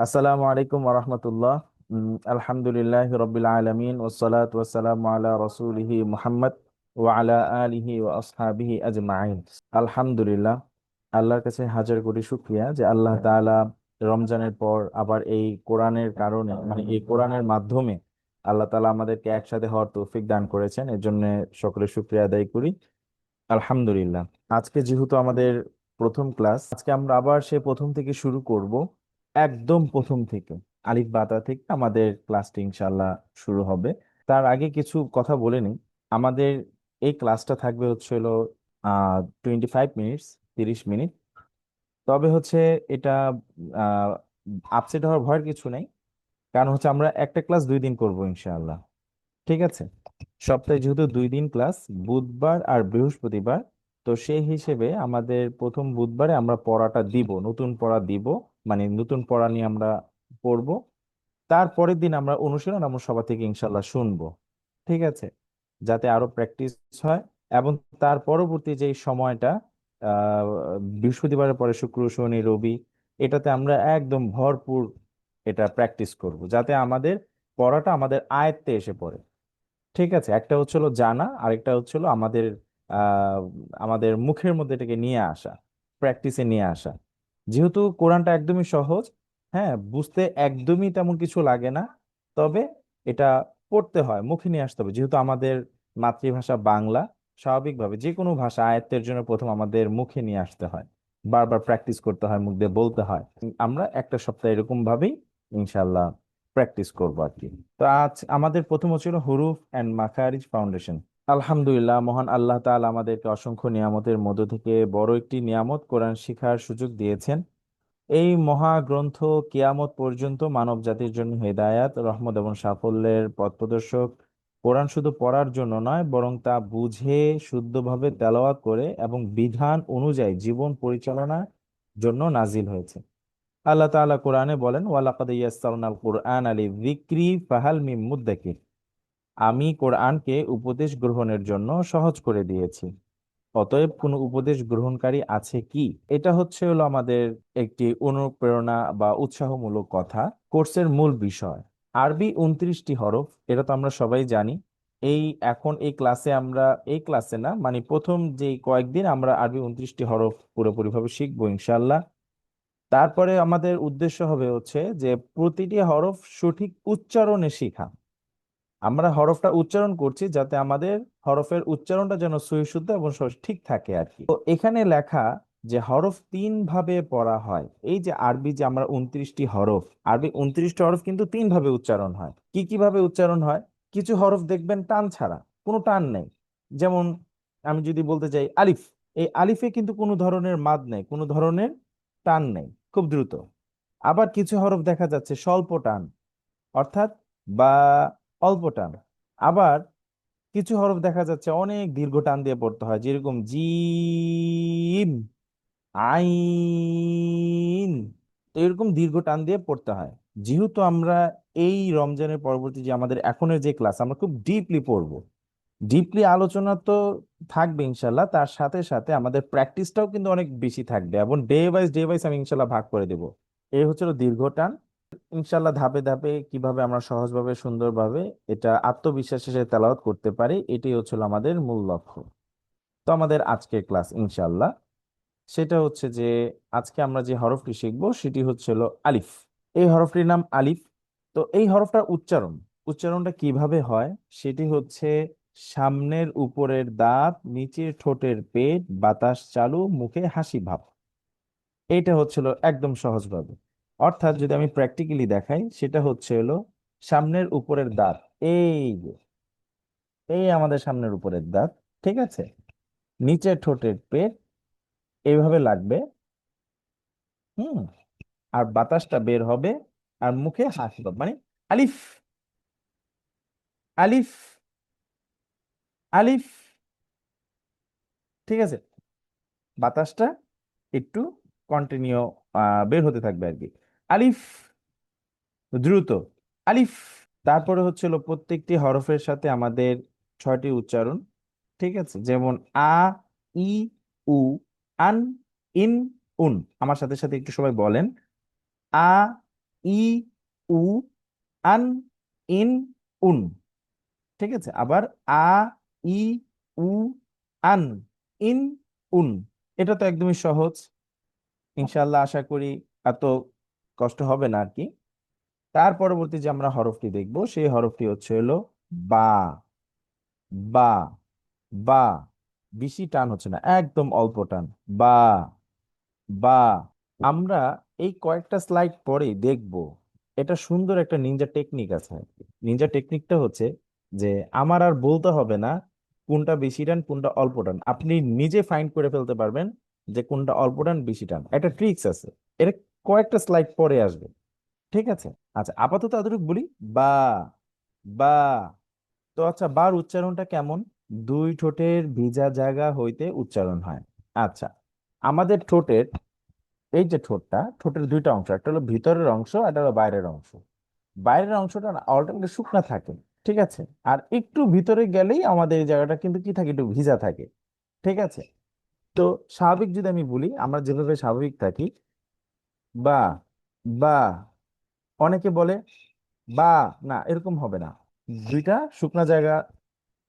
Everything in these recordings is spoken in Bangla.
আসসালামু আলাইকুম ওরহমতুল্লাহ। আলহামদুলিল্লাহ রবিল আলমিন ওসসালাতু ওয়াসসালামু আলা রসুলিহি মুহাম্মদ ওয়া আলা আলিহি ওয়া আসহাবিহি আজমাইন। আলহামদুলিল্লাহ, আল্লাহর কাছে হাজার কোটি শুকরিয়া যে আল্লাহ তাআলা রমজানের পর আবার এই কোরআনের কারণে মানে এই কোরআনের মাধ্যমে আল্লাহ তাআলা আমাদেরকে একসাথে হওয়ার তৌফিক দান করেছেন। এর জন্য সকলে শুকরিয়া আদায় করি। আলহামদুলিল্লাহ, আজকে যেহেতু আমাদের প্রথম ক্লাস, আজকে আমরা আবার সে প্রথম থেকে শুরু করব। একদম প্রথম থেকে আলিফ বাতা থেকে আমাদের ক্লাসটি ইনশাল্লাহ শুরু হবে। তার আগে কিছু কথা বলে নিই। আমাদের এই ক্লাসটা থাকবে হচ্ছে হলো 25 মিনিটস, 30 মিনিট। তবে হচ্ছে এটা আহ আপসেট হওয়ার ভয়ের কিছু নেই, কারণ হচ্ছে আমরা একটা ক্লাস 2 দিন করব ইনশাআল্লাহ। ঠিক আছে, সপ্তাহে যেহেতু 2 দিন ক্লাস, বুধবার আর বৃহস্পতিবার, তো সেই হিসেবে আমাদের প্রথম বুধবারে আমরা পড়াটা দিব, নতুন পড়া দিব, মানে নতুন পড়া নিয়ে আমরা পড়বো। তারপরের দিন আমরা অনুশীলন আমরা সবার থেকে ইনশাল্লাহ শুনবো। ঠিক আছে, যাতে আরো প্র্যাকটিস হয়। এবং তার পরবর্তী যে সময়টা, আহ বৃহস্পতিবারের পরে শুক্র শনি রবি, এটাতে আমরা একদম ভরপুর এটা প্র্যাকটিস করব, যাতে আমাদের পড়াটা আমাদের আয়ত্তে এসে পড়ে। ঠিক আছে, একটা হচ্ছিল জানা, আরেকটা হচ্ছিল আমাদের আহ আমাদের মুখের মধ্যে এটাকে নিয়ে আসা, প্র্যাকটিসে নিয়ে আসা। যেহেতু কোরআনটা একদমই সহজ, হ্যাঁ, বুঝতে একদমই তেমন কিছু লাগে না। তবে এটা পড়তে হয়, মুখে নিয়ে আসতে হবে। যেহেতু আমাদের মাতৃভাষা বাংলা, স্বাভাবিকভাবে যে কোনো ভাষা আয়ত্তের জন্য প্রথম আমাদের মুখে নিয়ে আসতে হয়, বারবার প্র্যাকটিস করতে হয়, মুখ দিয়ে বলতে হয়। আমরা একটা সপ্তাহ এরকম ভাবেই ইনশাল্লাহ প্র্যাকটিস করবো আর কি। তো আজ আমাদের প্রথম হচ্ছিল হুরুফ অ্যান্ড মাখারিজ ফাউন্ডেশন। আলহামদুলিল্লাহ, মহান আল্লাহ তাআলা আমাদেরকে অসংখ্য নিয়ামতের মধ্য থেকে বড় একটি নিয়ামত কোরআন শিখার সুযোগ দিয়েছেন। এই মহা গ্রন্থ কিয়ামত পর্যন্ত মানব জাতির জন্য হেদায়াত, রহমত এবং সাফল্যের পথ প্রদর্শক। কোরআন শুধু পড়ার জন্য নয়, বরং তা বুঝে শুদ্ধভাবে তেলাওয়াত করে এবং বিধান অনুযায়ী জীবন পরিচালনার জন্য নাজিল হয়েছে। আল্লাহ তাআলা কোরআনে বলেন, ওয়ালাকাদ ইয়াসসারনাল কুরআন লিযিকরি ফাহাল মিন মুদ্দাকির। আমি কোরআনকে উপদেশ গ্রহণের জন্য সহজ করে দিয়েছি, অতএব কোনো উপদেশ গ্রহণকারী আছে কি? এটা হচ্ছে হলো আমাদের একটি অনুপ্রেরণা বা উৎসাহমূলক কথা। কোর্সের মূল বিষয় আরবি 29টি হরফ, এটা তো আমরা সবাই জানি। এই এখন এই ক্লাসে আমরা, এই ক্লাসে না মানে প্রথম যে কয়েকদিন আমরা আরবি 29টি হরফ পুরোপুরিভাবে শিখবো ইনশাল্লাহ। তারপরে আমাদের উদ্দেশ্য হবে হচ্ছে যে প্রতিটি হরফ সঠিক উচ্চারণে শেখা। আমরা হরফটা উচ্চারণ করছি যাতে আমাদের হরফের উচ্চারণটা যেন সহিশুদ্ধ এবং ঠিক থাকে আর কি। তো এখানে লেখা যে হরফ 3 ভাবে পড়া হয়। এই যে আরবি যে আমরা 29টি হরফ, আরবি 29টি হরফ কিন্তু 3 ভাবে উচ্চারণ হয়। কি কি ভাবে উচ্চারণ হয়? কিছু হরফ দেখবেন টান ছাড়া, কোনো টান নেই। যেমন আমি যদি বলতে চাই আলিফ, এই আলিফে কিন্তু কোনো ধরনের মাদ নেই, কোনো ধরনের টান নেই, খুব দ্রুত। আবার কিছু হরফ দেখা যাচ্ছে স্বল্প টান, অর্থাৎ বা অল্প টান। আবার কিছু হরফ দেখা যাচ্ছে অনেক দীর্ঘ টান দিয়ে পড়তে হয়, যেরকম জিম, আইন। তো এরকম দীর্ঘ টান দিয়ে পড়তে হয়। যেহেতু আমরা এই রমজানের পরবর্তী যে আমাদের এখনের যে ক্লাস, আমরা খুব ডিপলি পড়বো, ডিপলি আলোচনা তো থাকবে ইনশাল্লাহ, তার সাথে সাথে আমাদের প্র্যাকটিসটাও কিন্তু অনেক বেশি থাকবে, এবং ডে ওয়াইজ আমি ইনশাল্লাহ ভাগ করে দেবো। এই হচ্ছিল দীর্ঘ টান। ইনশাল্লাহ ধাপে ধাপে কিভাবে আমরা সহজভাবে সুন্দরভাবে এটা আত্মবিশ্বাসের সাথে তেলাওয়াত করতে পারি, এটাই হচ্ছিল আমাদের মূল লক্ষ্য। তো আমাদের আজকের ক্লাস ইনশাল্লাহ সেটা হচ্ছে যে আজকে আমরা যে হরফটি শিখবো সেটি হচ্ছিল আলিফ। এই হরফটির নাম আলিফ। তো এই হরফটার উচ্চারণটা কিভাবে হয়? সেটি হচ্ছে সামনের উপরের দাঁত, নিচের ঠোঁটের পেট, বাতাস চালু, মুখে হাসি ভাব। এইটা হচ্ছিল একদম সহজভাবে। অর্থাৎ যদি আমি প্র্যাকটিক্যালি দেখাই, সেটা হচ্ছে হলো সামনের উপরের দাঁত, এই যে, এই আমাদের সামনের উপরের দাঁত, ঠিক আছে, নিচের ঠোঁটের পেট এইভাবে লাগবে, হুম, আর বাতাসটা বের হবে, আর মুখে হাসি পাবে, মানে আলিফ, আলিফ, আলিফ। ঠিক আছে, বাতাসটা একটু কন্টিনিউ বের হতে থাকবে আর কি। আলিফ, দ্রুত, আলিফ। তারপরে হচ্ছিল প্রত্যেকটি হরফের সাথে আমাদের 6টি উচ্চারণ। ঠিক আছে, যেমন আ, ই, উ, আন, ইন, উন। আমার সাথে সাথে একটু সবাই বলেন। আ, ই, উ, আন, ইন, উন। ঠিক আছে, আবার আ, ই, উ, আন, ইন, উন। এটা তো একদমই সহজ, ইনশাআল্লাহ আশা করি এত কষ্ট হবে না আর কি। তার পরবর্তী যে আমরা হরফটি দেখব সেই হরফটি হচ্ছে হলো বা। বা, বা, বেশি টান হচ্ছে না, একদম অল্প টান। বা, বা। আমরা এই কয়েকটা স্লাইড পরেই দেখব এটা সুন্দর একটা নিনজা টেকনিক আছে। নিনজা টেকনিকটা হচ্ছে যে আমার আর বলতে হবে না কোনটা বেশি টান কোনটা অল্প টান, আপনি নিজে ফাইন্ড করে ফেলতে পারবেন যে কোনটা অল্প টান বেশি টান। একটা ট্রিক্স আছে, এটা কয়েকটা স্লাইড পরে আসবে। ঠিক আছে, আচ্ছা আপাতত এতটুকু বলি। বা, বা। তো আচ্ছা, বার উচ্চারণটা কেমন? দুই ঠোঁটের ভিজা জায়গা হইতে উচ্চারণ হয়। আচ্ছা, আমাদের ঠোঁটের এই যে ঠোঁটটা, ঠোঁটের দুইটা অংশ, একটা হলো ভিতরের অংশ, একটা হলো বাইরের অংশ। বাইরের অংশটা অল্টারনেটলি শুকনা থাকে, ঠিক আছে। আর একটু ভিতরে গেলেই আমাদের এই জায়গাটা কিন্তু কি থাকে, একটু ভিজা থাকে। ঠিক আছে, তো স্বাভাবিক যদি আমি বলি, আমরা যেভাবে স্বাভাবিক থাকি, বা, বা, অনেকে বলে বা, না এরকম হবে না, দুইটা শুকনা জায়গা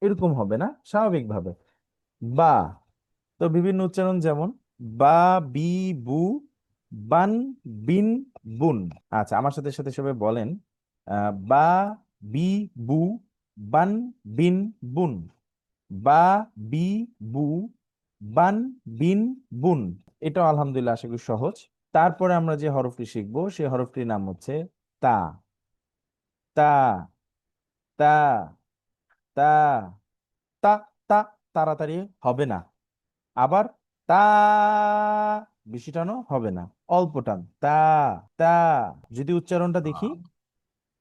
এরকম হবে না স্বাভাবিকভাবে। বা, তো বিভিন্ন উচ্চারণ যেমন বা, বি, বু, বান, বিন, বুন। আচ্ছা, আমার সাথে সাথে সবাই বলেন বা, বি, বু, বান, বিন, বুন। বা, বি, বু, বান, বিন, বুন। এটাও আলহামদুলিল্লাহ আশা করি সহজ। তারপরে আমরা যে হরফটি শিখবো সেই হরফটির নাম হচ্ছে তা। তা, তা, তা, তা, তা। তাড়াতাড়ি হবে না। আবার তা, বেশি টানও হবে না, অল্প টান। তা, তা। যদি উচ্চারণটা দেখি,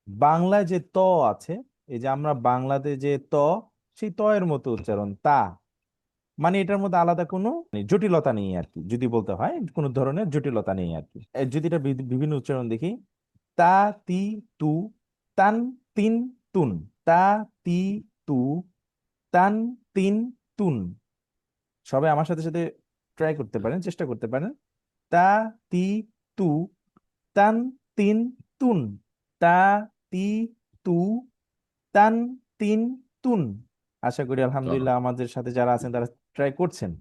বাংলায় যে ত আছে, এই যে আমরা বাংলাতে যে ত, সেই ত এর মতো উচ্চারণ তা। মানে এটার মধ্যে আলাদা কোনো জটিলতা নেই আর কি, যদি বলতে হয় কোনো ধরনের জটিলতা নেই আর কি। যদি এটা বিভিন্ন উচ্চারণ দেখি, তা, তি, তু, তান, তিন, তুন। তা, তি, তু, তান, তিন, তুন। সবাই আমার সাথে সাথে ট্রাই করতে পারেন, চেষ্টা করতে পারেন। তা, তি, তু, তান, তিন, তুন। তা, তি, তু, তান, তিন, তুন। আশা করি আলহামদুলিল্লাহ আমাদের সাথে যারা আছেন তারা ট্রাই করছেন,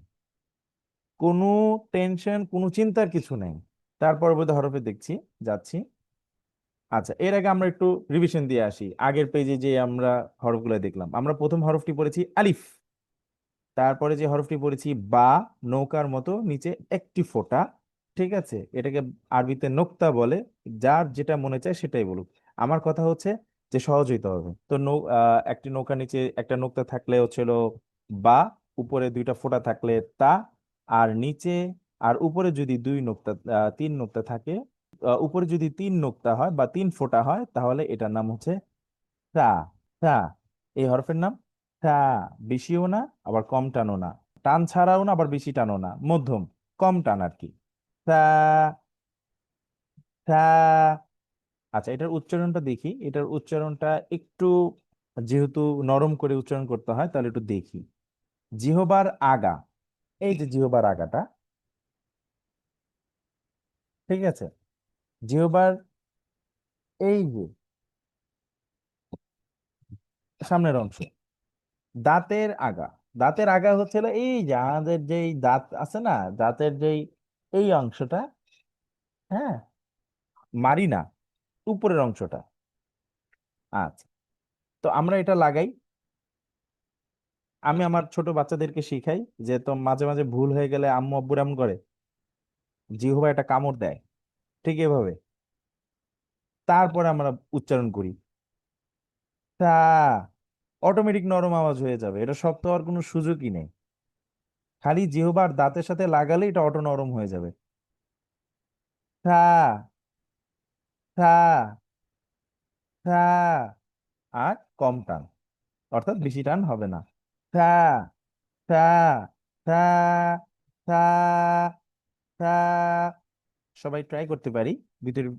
কোনো টেনশন কোনো চিন্তার কিছু নেই। তার পরবর্তী হরফে দেখছি, যাচ্ছি। আচ্ছা, এর আগে আমরা একটু রিভিশন দিয়ে আসি। আগের পেজে যে আমরা হরফগুলো দেখলাম, আমরা প্রথম হরফটি পড়েছি আলিফ। তারপরে যে হরফটি পড়েছি বা, নৌকার মতো নিচে একটি ফোঁটা। ঠিক আছে, এটাকে আরবিতে নোক্তা বলে। যার যেটা মনে চায় সেটাই বলুক, আমার কথা হচ্ছে যে সহজ হইতে হবে। তো একটি নৌকার নিচে একটা নোক্তা থাকলে হচ্ছিল বা, উপরে দুইটা ফোঁটা থাকলে তা, আর নিচে আর উপরে যদি দুই নোক্তা তিন নোক্তা থাকে, উপরে যদি তিন নোক্তা হয় বা তিন ফোঁটা হয় তাহলে এটার নাম হচ্ছে তা। তা, এই হরফের নাম তা। বেশিও না আবার কম টানো না, টান ছাড়াও না আবার বেশি টানো না, মধ্যম, কম টান আর কি। তা, তা। আচ্ছা, এটার উচ্চারণটা দেখি, এটার উচ্চারণটা একটু, যেহেতু নরম করে উচ্চারণ করতে হয় তাহলে একটু দেখি। জিহবার আগা, এই যে জিহবার আগাটা, ঠিক আছে, জিহবার এই যে সামনের অংশ, দাঁতের আগা। দাঁতের আগা হচ্ছে হলো এই যে আমাদের যেই দাঁত আছে না, দাঁতের যেই এই অংশটা, হ্যাঁ, মারি না, উপরের অংশটা। আচ্ছা, তো আমরা এটা লাগাই। আমি আমার ছোট বাচ্চাদেরকে শিখাই যে তো মাঝে মাঝে ভুল হয়ে গেলে আম্মু আব্বুর এমন করে জিহ্বা একটা কামড় দেয়, ঠিক এভাবে। তারপরে আমরা উচ্চারণ করি তা, অটোমেটিক নরম আওয়াজ হয়ে যাবে, এটা শক্ত হওয়ার কোনো সুযোগই নেই। খালি জিহ্বার দাঁতের সাথে লাগালে এটা অটো নরম হয়ে যাবে। তা, তা, তা। আর কম টান, অর্থাৎ বেশি টান হবে না। তা, তা, তা, তা, তা। সবাই ট্রাই করতে পারি ভিতরে,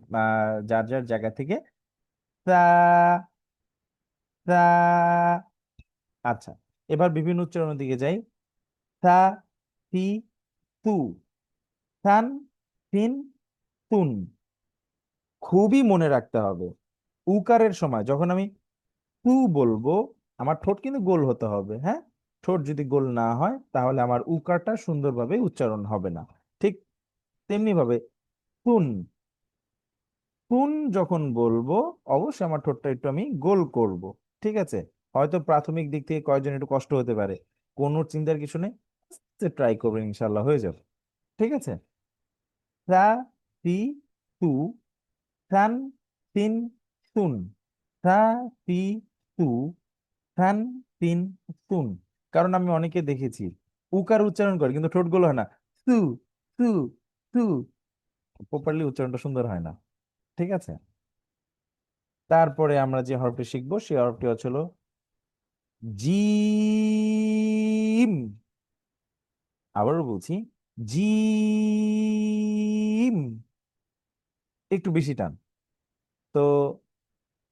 যার যার জায়গা থেকে। তা, তা। আচ্ছা, এবার বিভিন্ন উচ্চারণের দিকে যাই। থা, থি, তু, থান, থিন, তুন। খুবই মনে রাখতে হবে, উকারের সময় যখন আমি হু বলবো, আমার ঠোঁট কিন্তু গোল হতে হবে, হ্যাঁ। ঠোঁট যদি গোল না হয় তাহলে আমার উকারটা সুন্দরভাবে উচ্চারণ হবে না। ঠিক তেমনি ভাবে হুন, হুন যখন বলবো অবশ্যই আমার ঠোঁটটা একটু আমি গোল করব। ঠিক আছে, হয়তো প্রাথমিক দিক থেকে কয়েকজন একটু কষ্ট হতে পারে, কোনো চিন্তার কিছু নেই, ট্রাই করবেন, ইনশাল্লাহ হয়ে যাবে। ঠিক আছে। রা, তি, তু, থান, তিন, তুন, রা, তি, তু, থান, তিন, তুন। কারণ আমি অনেকে দেখেছি উকার উচ্চারণ করে কিন্তু ঠোঁট গোল হয় না, তু, তু, তু, প্রপারলি উচ্চারণটা সুন্দর হয় না। ঠিক আছে। তারপরে আমরা যে হরফটি শিখবো সেই হরফটি হলো জিম। আবারও বলছি, জিম। একটু বেশি টান। তো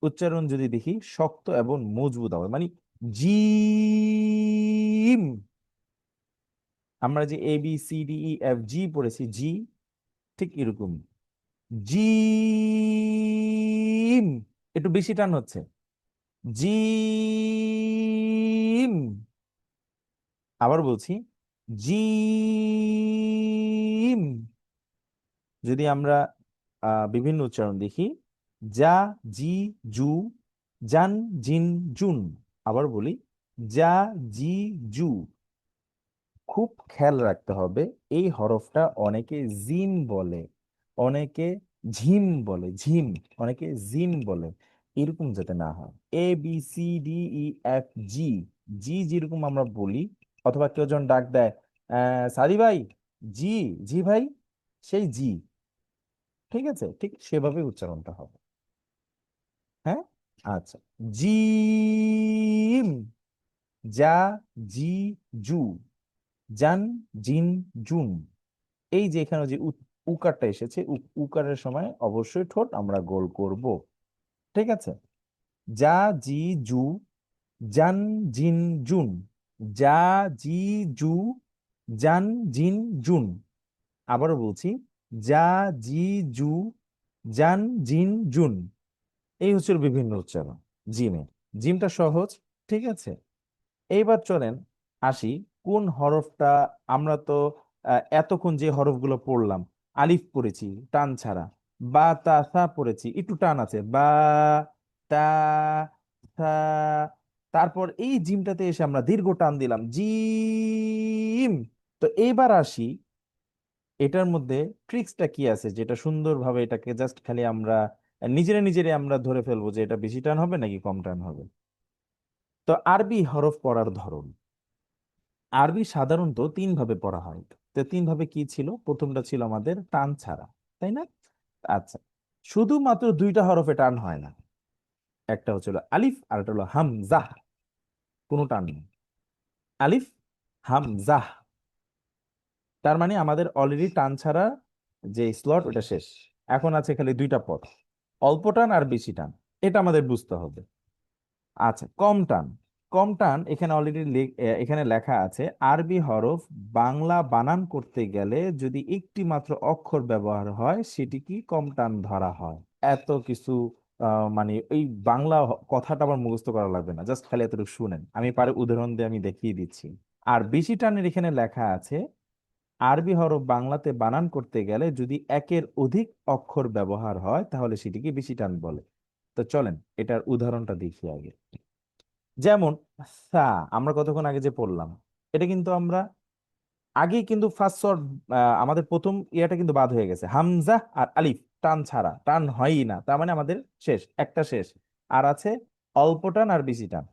উচ্চারণ যদি দেখি শক্ত এবং মজবুত হবে, মানে জিম। আমরা যে ABCDEFG পড়েছি, জি, ঠিক এরকম জিম। একটু বেশি টান হচ্ছে, জিম। আবার বলছি, জিম। যদি আমরা বিভিন্ন উচ্চারণ দেখি, যা, জি, জু, জান, জিন, জুন। আবার বলি, যা, জি, জু। খুব খেয়াল রাখতে হবে, এই হরফটা অনেকে জিম বলে, অনেকে ঝিম বলে, ঝিম, অনেকে জিম বলে, এরকম যাতে না হয়। ABCDEFG, জি যেরকম আমরা বলি, অথবা কেউ যখন ডাক দেয় সাদি ভাই, জি, জি ভাই, সেই জি, ঠিক আছে, ঠিক সেভাবে উচ্চারণটা হবে। হ্যাঁ। আচ্ছা, জিম, যা, জি, জু, জান, জিন, জুন। এই যে এখানে যে উকারটা এসেছে, উকারের সময় অবশ্যই ঠোঁট আমরা গোল করব। ঠিক আছে। যা, জি, জু, জান, জিন, জুন, যা, জি, জু, জান, জিন, জুন। আবারও বলছি, যা, জি, জু, জান, জিন, জুন। এই হচ্ছে বিভিন্ন উচ্চারণ জিমে। জিমটা সহজ। ঠিক আছে। এইবার চলেন আসি কোন হরফটা। আমরা তো এতক্ষণ যে হরফগুলো পড়লাম, আলিফ পড়েছি টান ছাড়া, বা, তা, সা পড়েছি একটু টান আছে, বা, তা, সা। তারপর এই জিমটাতে এসে আমরা দীর্ঘ টান দিলাম, জিম। তো এইবার আসি, এটার মধ্যে ট্রিক্সটা কি আছে যেটা সুন্দরভাবে এটাকে জাস্ট খালি আমরা নিজেরা নিজেরা আমরা ধরে ফেলবো যে এটা বেশি টান হবে নাকি কম টান হবে। তো আরবি হরফ পড়ার ধরন, আরবি সাধারণত তিন ভাবে পড়া হয়। তো তিন ভাবে কি ছিল, প্রথমটা ছিল আমাদের টান ছাড়া, তাই না? আচ্ছা, শুধুমাত্র দুইটা হরফে টান হয় না, একটা হচ্ছিল আলিফ আর একটা হলো হামজাহ। কোনো টান নেই, আলিফ, হামজাহ। তার মানে আমাদের অলরেডি টান ছাড়া যে স্লট ওটা শেষ। এখন আছে খালি দুইটা পদ, অল্প টান আর বেশি টান, এটা আমাদের বুঝতে হবে। আচ্ছা, কম টান। কম টান এখানে অলরেডি এখানে লেখা আছে, আরবি হরফ বাংলা বানান করতে গেলে যদি একটি মাত্র অক্ষর ব্যবহার হয় সেটি কি কম টান ধরা হয়। এত কিছু মানে এই বাংলা কথাটা আবার মুখস্থ করা লাগবে না, জাস্ট খালি এতটুকু শুনেন, আমি পারে উদাহরণ দিয়ে আমি দেখিয়ে দিচ্ছি। আর বেশি টানের এখানে লেখা আছে, আরবি হরফ বাংলাতে বানান করতে গেলে যদি একের অধিক অক্ষর ব্যবহার হয় তাহলে সেটিকে বেশি টান বলে। তো চলেন এটার উদাহরণটা দেখি আগে। যেমন সা, আমরা কতক্ষণ আগে যে পড়লাম, এটা কিন্তু আমরা আগে কিন্তু ফার্স্ট শর্ট, আমাদের প্রথম ইয়াটা কিন্তু বাদ হয়ে গেছে, হামজা আর আলিফ টান ছাড়া, টান হয়ই না, তার মানে আমাদের শেষ, একটা শেষ। আর আছে অল্প টান আর বেশি টান,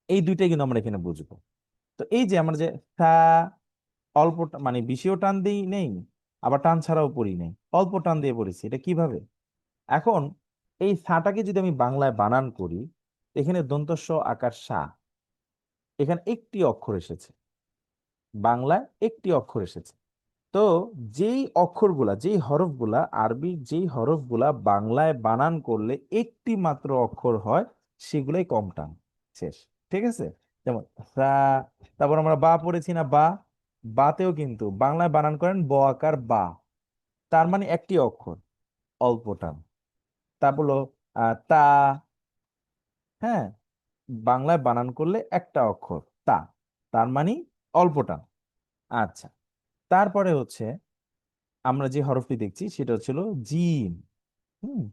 এই দুইটাই কিন্তু আমরা এখানে বুঝবো। তো এই যে আমরা যে সা, মানে বেশিও টান দিই নেই, আবার টান ছাড়াও পড়ি নেই, অল্প টান দিয়ে পড়েছি, এটা কিভাবে? এখন এই সাটাকে যদি আমি বাংলায় বানান করি, এখানে দন্তস্ব আকার সা, এখানে একটি অক্ষর এসেছে, বাংলায় একটি অক্ষর এসেছে। তো যেই অক্ষরগুলা, যেই হরফগুলা, আরবি যেই হরফগুলা বাংলায় বানান করলে একটি মাত্র অক্ষর হয়, সেগুলাই কম টান, শেষ। ঠিক আছে। যেমন রা, তারপর আমরা বা পড়েছি না, বা, বাতেও কিন্তু বাংলায় বানান করেন ব আকার বা, তার মানে একটি অক্ষর, অল্প টান। তারপর হলো তা। হ্যাঁ, বাংলায় বানান করলে একটা অক্ষর তা, তার মানে অল্পটা। আচ্ছা, তারপরে হচ্ছে আমরা যে হরফটি দেখছি সেটা হচ্ছিল জিম। হুম,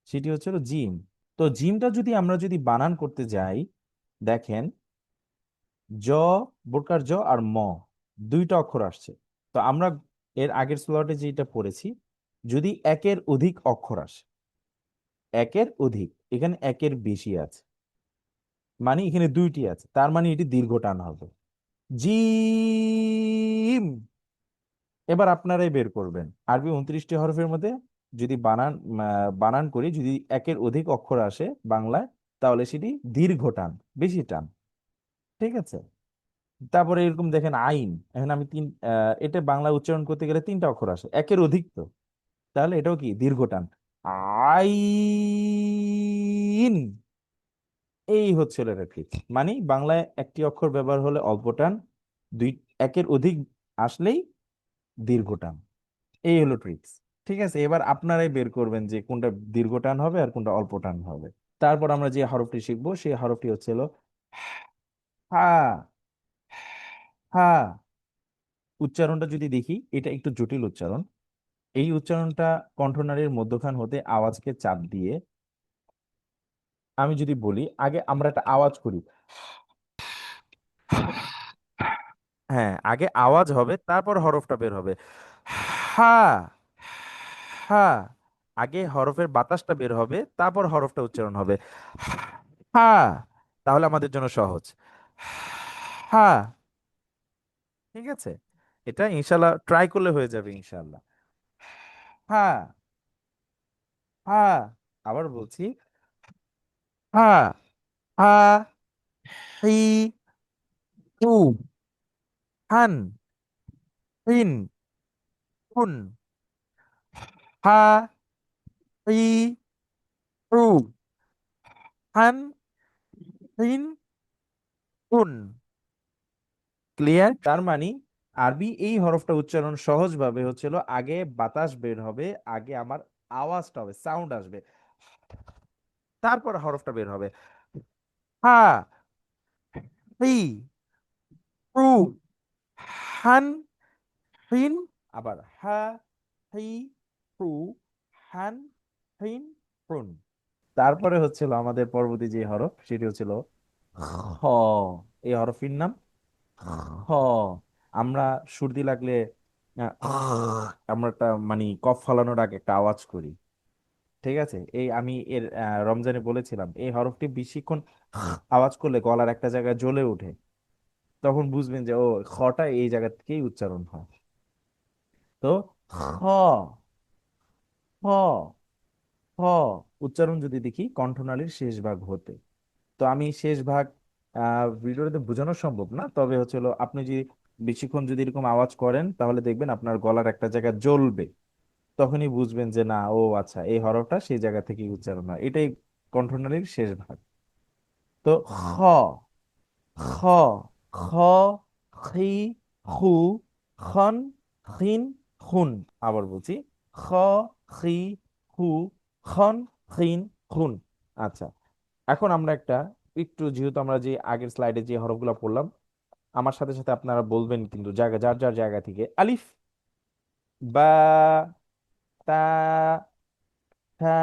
সেটি হচ্ছিল জিম। তো জিমটা যদি আমরা যদি বানান করতে যাই, দেখেন জ, বোরকার জ আর ম, দুইটা অক্ষর আসছে। তো আমরা এর আগের স্লটে যেটা পড়েছি, যদি একের অধিক অক্ষর আসে, একের অধিক, এখানে একের বেশি আছে, মানে এখানে দুইটি আছে, তার মানে এটি দীর্ঘ টান হবে, জিম। এবার আপনারাই বের করবেন, আরবি 29টি হরফের মধ্যে যদি বানান করি, যদি একের অধিক অক্ষর আসে বাংলায়, তাহলে সেটি দীর্ঘ টান, বেশি টান। ঠিক আছে। তারপরে এরকম দেখেন আইন, এখন আমি এটা বাংলা উচ্চারণ করতে গেলে তিনটা অক্ষর আসে, একের অধিক তো, তাহলে এটাও কি দীর্ঘ টান, আইন। এই হচ্ছে হলো এটা ঠিক, মানে বাংলায় একটি অক্ষর ব্যবহার হলে অল্প টান, দুই, একের অধিক আসলেই দীর্ঘ টান। এই হলো ট্রিক্স। ঠিক আছে, এবার আপনারাই বের করবেন যে কোনটা দীর্ঘ টান হবে আর কোনটা অল্প টান হবে। তারপর আমরা যে হরফটি শিখবো সেই হরফটি হচ্ছে হলো হা। হা উচ্চারণটা যদি দেখি, এটা একটু জটিল উচ্চারণ। এই উচ্চারণটা কণ্ঠনালীর মধ্যখান হতে আওয়াজকে চাপ দিয়ে, আমি যদি বলি আগে আমরা একটা আওয়াজ করি, হ্যাঁ আগে আওয়াজ হবে তারপর হরফটা বের হবে, হা। হা, আগে হরফের বাতাসটা বের হবে তারপর হরফটা উচ্চারণ হবে, হা। তাহলে আমাদের জন্য সহজ, হা। ঠিক আছে, এটা ইনশাল্লাহ ট্রাই করলে হয়ে যাবে ইনশাল্লাহ। হা। হা, আবার বলছি, হা। হা, হি, হু, হান, হিন, হুন, হা, হি, হু, হান, হিন, হুন। ক্লিয়ার? তার মানে আরবি এই হরফটা উচ্চারণ সহজ ভাবে হচ্ছিল, আগে বাতাস বের হবে, আগে আমার আওয়াজটা হবে, সাউন্ড আসবে, তারপর হরফটা বের হবে, হা, হি, হু, হান, হিন, আবার হা, হি, হু, হান, হিন, হুন। তারপরে হচ্ছিল আমাদের পরবর্তী যে হরফ সেটি হচ্ছিল হ। এই হরফটির নাম হ। আমরা সর্দি লাগলে আমরা একটা মানে কফ ফালানোর আগে একটা আওয়াজ করি। ঠিক আছে, এই আমি এর রমজানে বলেছিলাম, এই হরফটি বেশিক্ষণ আওয়াজ করলে গলার একটা জায়গায় জ্বলে ওঠে, তখন বুঝবেন যে ও খটা এই জায়গা থেকেই উচ্চারণ হয়। তো হ, হ, হ উচ্চারণ যদি দেখি কণ্ঠনালীর শেষ ভাগ হতে, তো আমি শেষ ভাগ ভিডিওতে বোঝানো সম্ভব না, তবে হচ্ছে হলো আপনি যদি বেশিক্ষণ যদি এরকম আওয়াজ করেন তাহলে দেখবেন আপনার গলার একটা জায়গা জ্বলবে, তখনই বুঝবেন যে না, ও আচ্ছা এই হরফটা সেই জায়গা থেকে উচ্চারণ হয়, এটাই কণ্ঠনালীর শেষ ভাগ। তো খ, খ, খ, খি, খু, খন, খিন, খুন। আবার বলছি, খ, খি, খু, খন, খিন, খুন। আচ্ছা, এখন আমরা একটা একটু, যেহেতু আমরা যে আগের স্লাইডে যে হরফগুলো পড়লাম, আমার সাথে সাথে আপনারা বলবেন কিন্তু জায়গা, যার যার জায়গা থেকে, আলিফ, বা, তা, থা,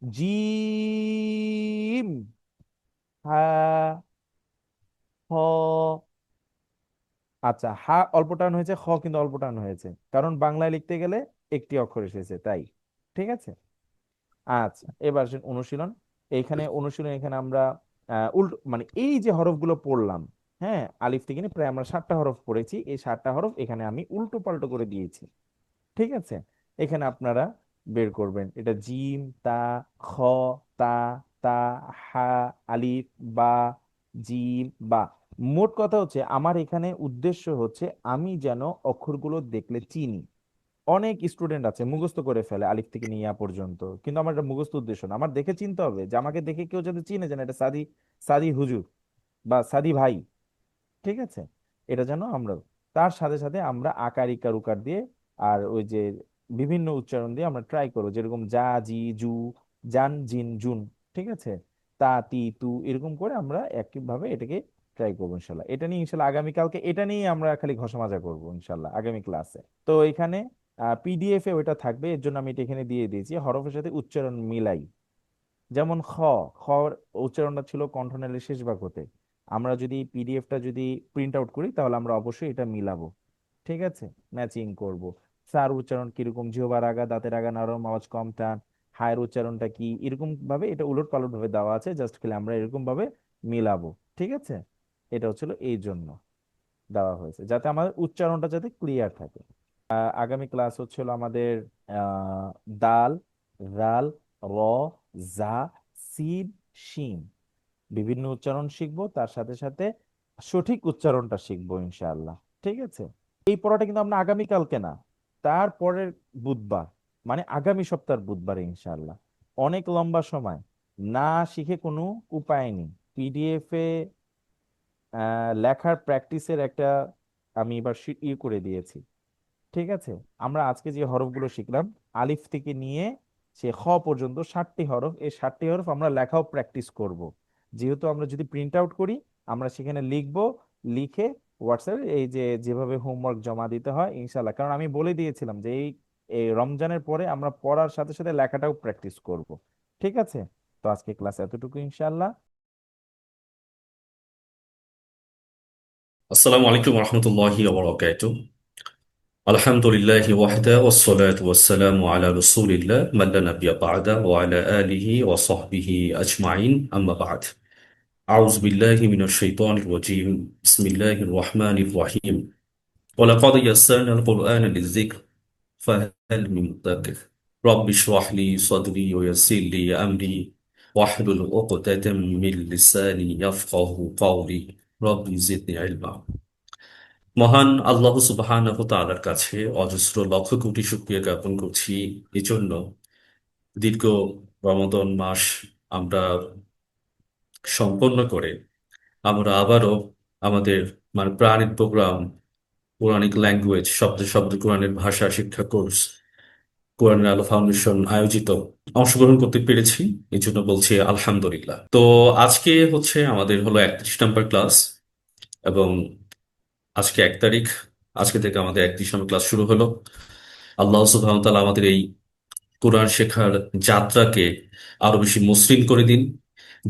জিম, হা, হ। আচ্ছা, হা অল্প টান হয়েছে, খ কিন্তু অল্প টান হয়েছে, কারণ বাংলায় লিখতে গেলে একটি অক্ষর এসেছে তাই। ঠিক আছে। আচ্ছা, এবার আসেন অনুশীলন। এইখানে অনুশীলন, এখানে আমরা উল্টো মানে এই যে হরফগুলো পড়লাম, হ্যাঁ আলিফ থেকে নিয়ে প্রায় আমরা 7টা হরফ পড়েছি, এই 7টা হরফ এখানে আমি উল্টো পাল্টো করে দিয়েছি। ঠিক আছে, এখানে আপনারা বের করবেন, এটা জিম, তা, খ, তা, তা, হা, আলিফ, বা, জিম, বা। মোট কথা হচ্ছে আমার এখানে উদ্দেশ্য হচ্ছে আমি যেন অক্ষরগুলো দেখলে চিনি। অনেক স্টুডেন্ট আছে মুখস্থ করে ফেলে আলিফ থেকে নিয়ে ইয়া পর্যন্ত, কিন্তু আমার এটা মুখস্থ উদ্দেশ্য না, আমার দেখে চিনতে হবে, যে আমাকে দেখে কেউ যাতে চিনে যেন এটা সাদি, সাদি হুজুর বা সাদি ভাই। ঠিক আছে, এটা যেন আমরা, তার সাথে সাথে আমরা আকার ইকার উকার দিয়ে, আর ওই যে বিভিন্ন উচ্চারণ দিয়ে আমরা ট্রাই করবো, যেরকম যা, জি, জু, জান, জিন, জুন। ঠিক আছে, তা, তি, তু, এরকম করে আমরা একইভাবে এটাকে ট্রাই করবো ইনশাল্লাহ। এটা নিয়ে ইনশাল্লাহ আগামীকালকে এটা নিয়ে আমরা খালি ঘষা মাজা করবো ইনশাল্লাহ আগামী ক্লাসে। তো এখানে পিডিএফ এ ওইটা থাকবে, এর জন্য আমি এটা এখানে দিয়ে দিয়েছি, হরফের সাথে উচ্চারণ মিলাই। যেমন খ, খ উচ্চারণটা ছিল কণ্ঠনালীর শেষ ভাগ হতে। আমরা যদি পিডিএফটা যদি প্রিন্ট আউট করি তাহলে আমরা অবশ্যই এটা মিলাবো। ঠিক আছে, ম্যাচিং করব। সার উচ্চারণ কিরকম, জিহ্বার আগা, দাঁতের আগা নরম, আওয়াজ কম টান, হায়ের উচ্চারণটা কি, এরকম ভাবে এটা উলট পালট ভাবে দেওয়া আছে, জাস্ট খালি আমরা এরকম ভাবে মিলাবো। ঠিক আছে, এটা হচ্ছিল এই জন্য দেওয়া হয়েছে, যাতে আমাদের উচ্চারণটা যাতে ক্লিয়ার থাকে। আগামী ক্লাস হচ্ছিল আমাদের আহ দাল, রাল, র, জা, সিন, শিন, বিভিন্ন উচ্চারণ শিখবো, তার সাথে সাথে সঠিক উচ্চারণটা শিখবো ইনশাআল্লাহ। ঠিক আছে, এই পড়াটা কিন্তু আমরা আগামীকালকে না, তারপরের বুধবার, মানে আগামী সপ্তাহের বুধবারে ইনশাআল্লাহ। অনেক লম্বা সময়, না শিখে কোনো উপায় নেই। পিডিএফ এ লেখার প্র্যাকটিসের একটা আমি এবার করে দিয়েছি। ঠিক আছে, আমরা আজকে যে হরফগুলো শিখলাম, আলিফ থেকে নিয়ে সে খ পর্যন্ত 60টি হরফ, এই 60টি হরফ আমরা লেখাও প্র্যাকটিস করব। যেহেতু আমরা যদি প্রিন্ট আউট করি, আমরা সেখানে লিখবো, লিখে হোয়াটসঅ্যাপে এই যে যেভাবে হোমওয়ার্ক জমা দিতে হয় ইনশাল্লাহ, কারণ আমি বলে দিয়েছিলাম যে এই এই রমজানের পরে আমরা পড়ার সাথে সাথে লেখাটাও প্র্যাকটিস করব। ঠিক আছে, তো আজকে ক্লাস এতটুকু ইনশাল্লাহ। আসসালামু আলাইকুম রহমতুল্লাহি ওবরাকাতুহ। আলহামদুলিল্লাহি ওয়াহদা ওয়াসসালাতু ওয়াসসালামু আলা রাসূলিল্লাহ মান লা নাবিয়্যা বা'দা ওয়া আলা আলিহি ওয়া সাহবিহি আজমাইন আম্মা বা'দ। আউযু বিল্লাহি মিনাশ শাইতানির রাজীম। বিসমিল্লাহির রহমানির রহিম। ওয়া লাকাদ ইয়াসসারনাল কুরআনা লিয-যিকর ফাহাল মিন মুদ্দাকির। রাব্বি ইশরাহ লি সাদরি ওয়া ইয়াসসির লি আমরি ওয়াহলুল উকদাতাম মিন লিসানি ইয়াফকাহু কাওলি। রাব্বি জিদনি ইলমা। মহান আল্লাহ সুবহানাহু ওয়া তাআলার কাছে অজস্র লক্ষ কোটি শুকরিয়া জ্ঞাপন করছি এজন্য দীর্ঘ রমাদান মাস আমরা সম্পন্ন করে আমরা আবারও আমাদের মানে প্রাণিক প্রোগ্রাম, কোরআনিক ল্যাঙ্গুয়েজ, শব্দ শব্দ কোরআনের ভাষা শিক্ষা কোর্স কোরআনের আলো ফাউন্ডেশন আয়োজিত অংশগ্রহণ করতে পেরেছি, এই জন্য বলছি আলহামদুলিল্লাহ। তো আজকে হচ্ছে আমাদের হলো 31 নম্বর ক্লাস, এবং আজকে 1 তারিখ। আজকে থেকে আমাদের 31 নম্বর ক্লাস শুরু হলো। আল্লাহ সুবহানাহু ওয়া তাআলা আমাদের এই কোরআন শেখার যাত্রাকে আরো বেশি মসৃণ করে দিন,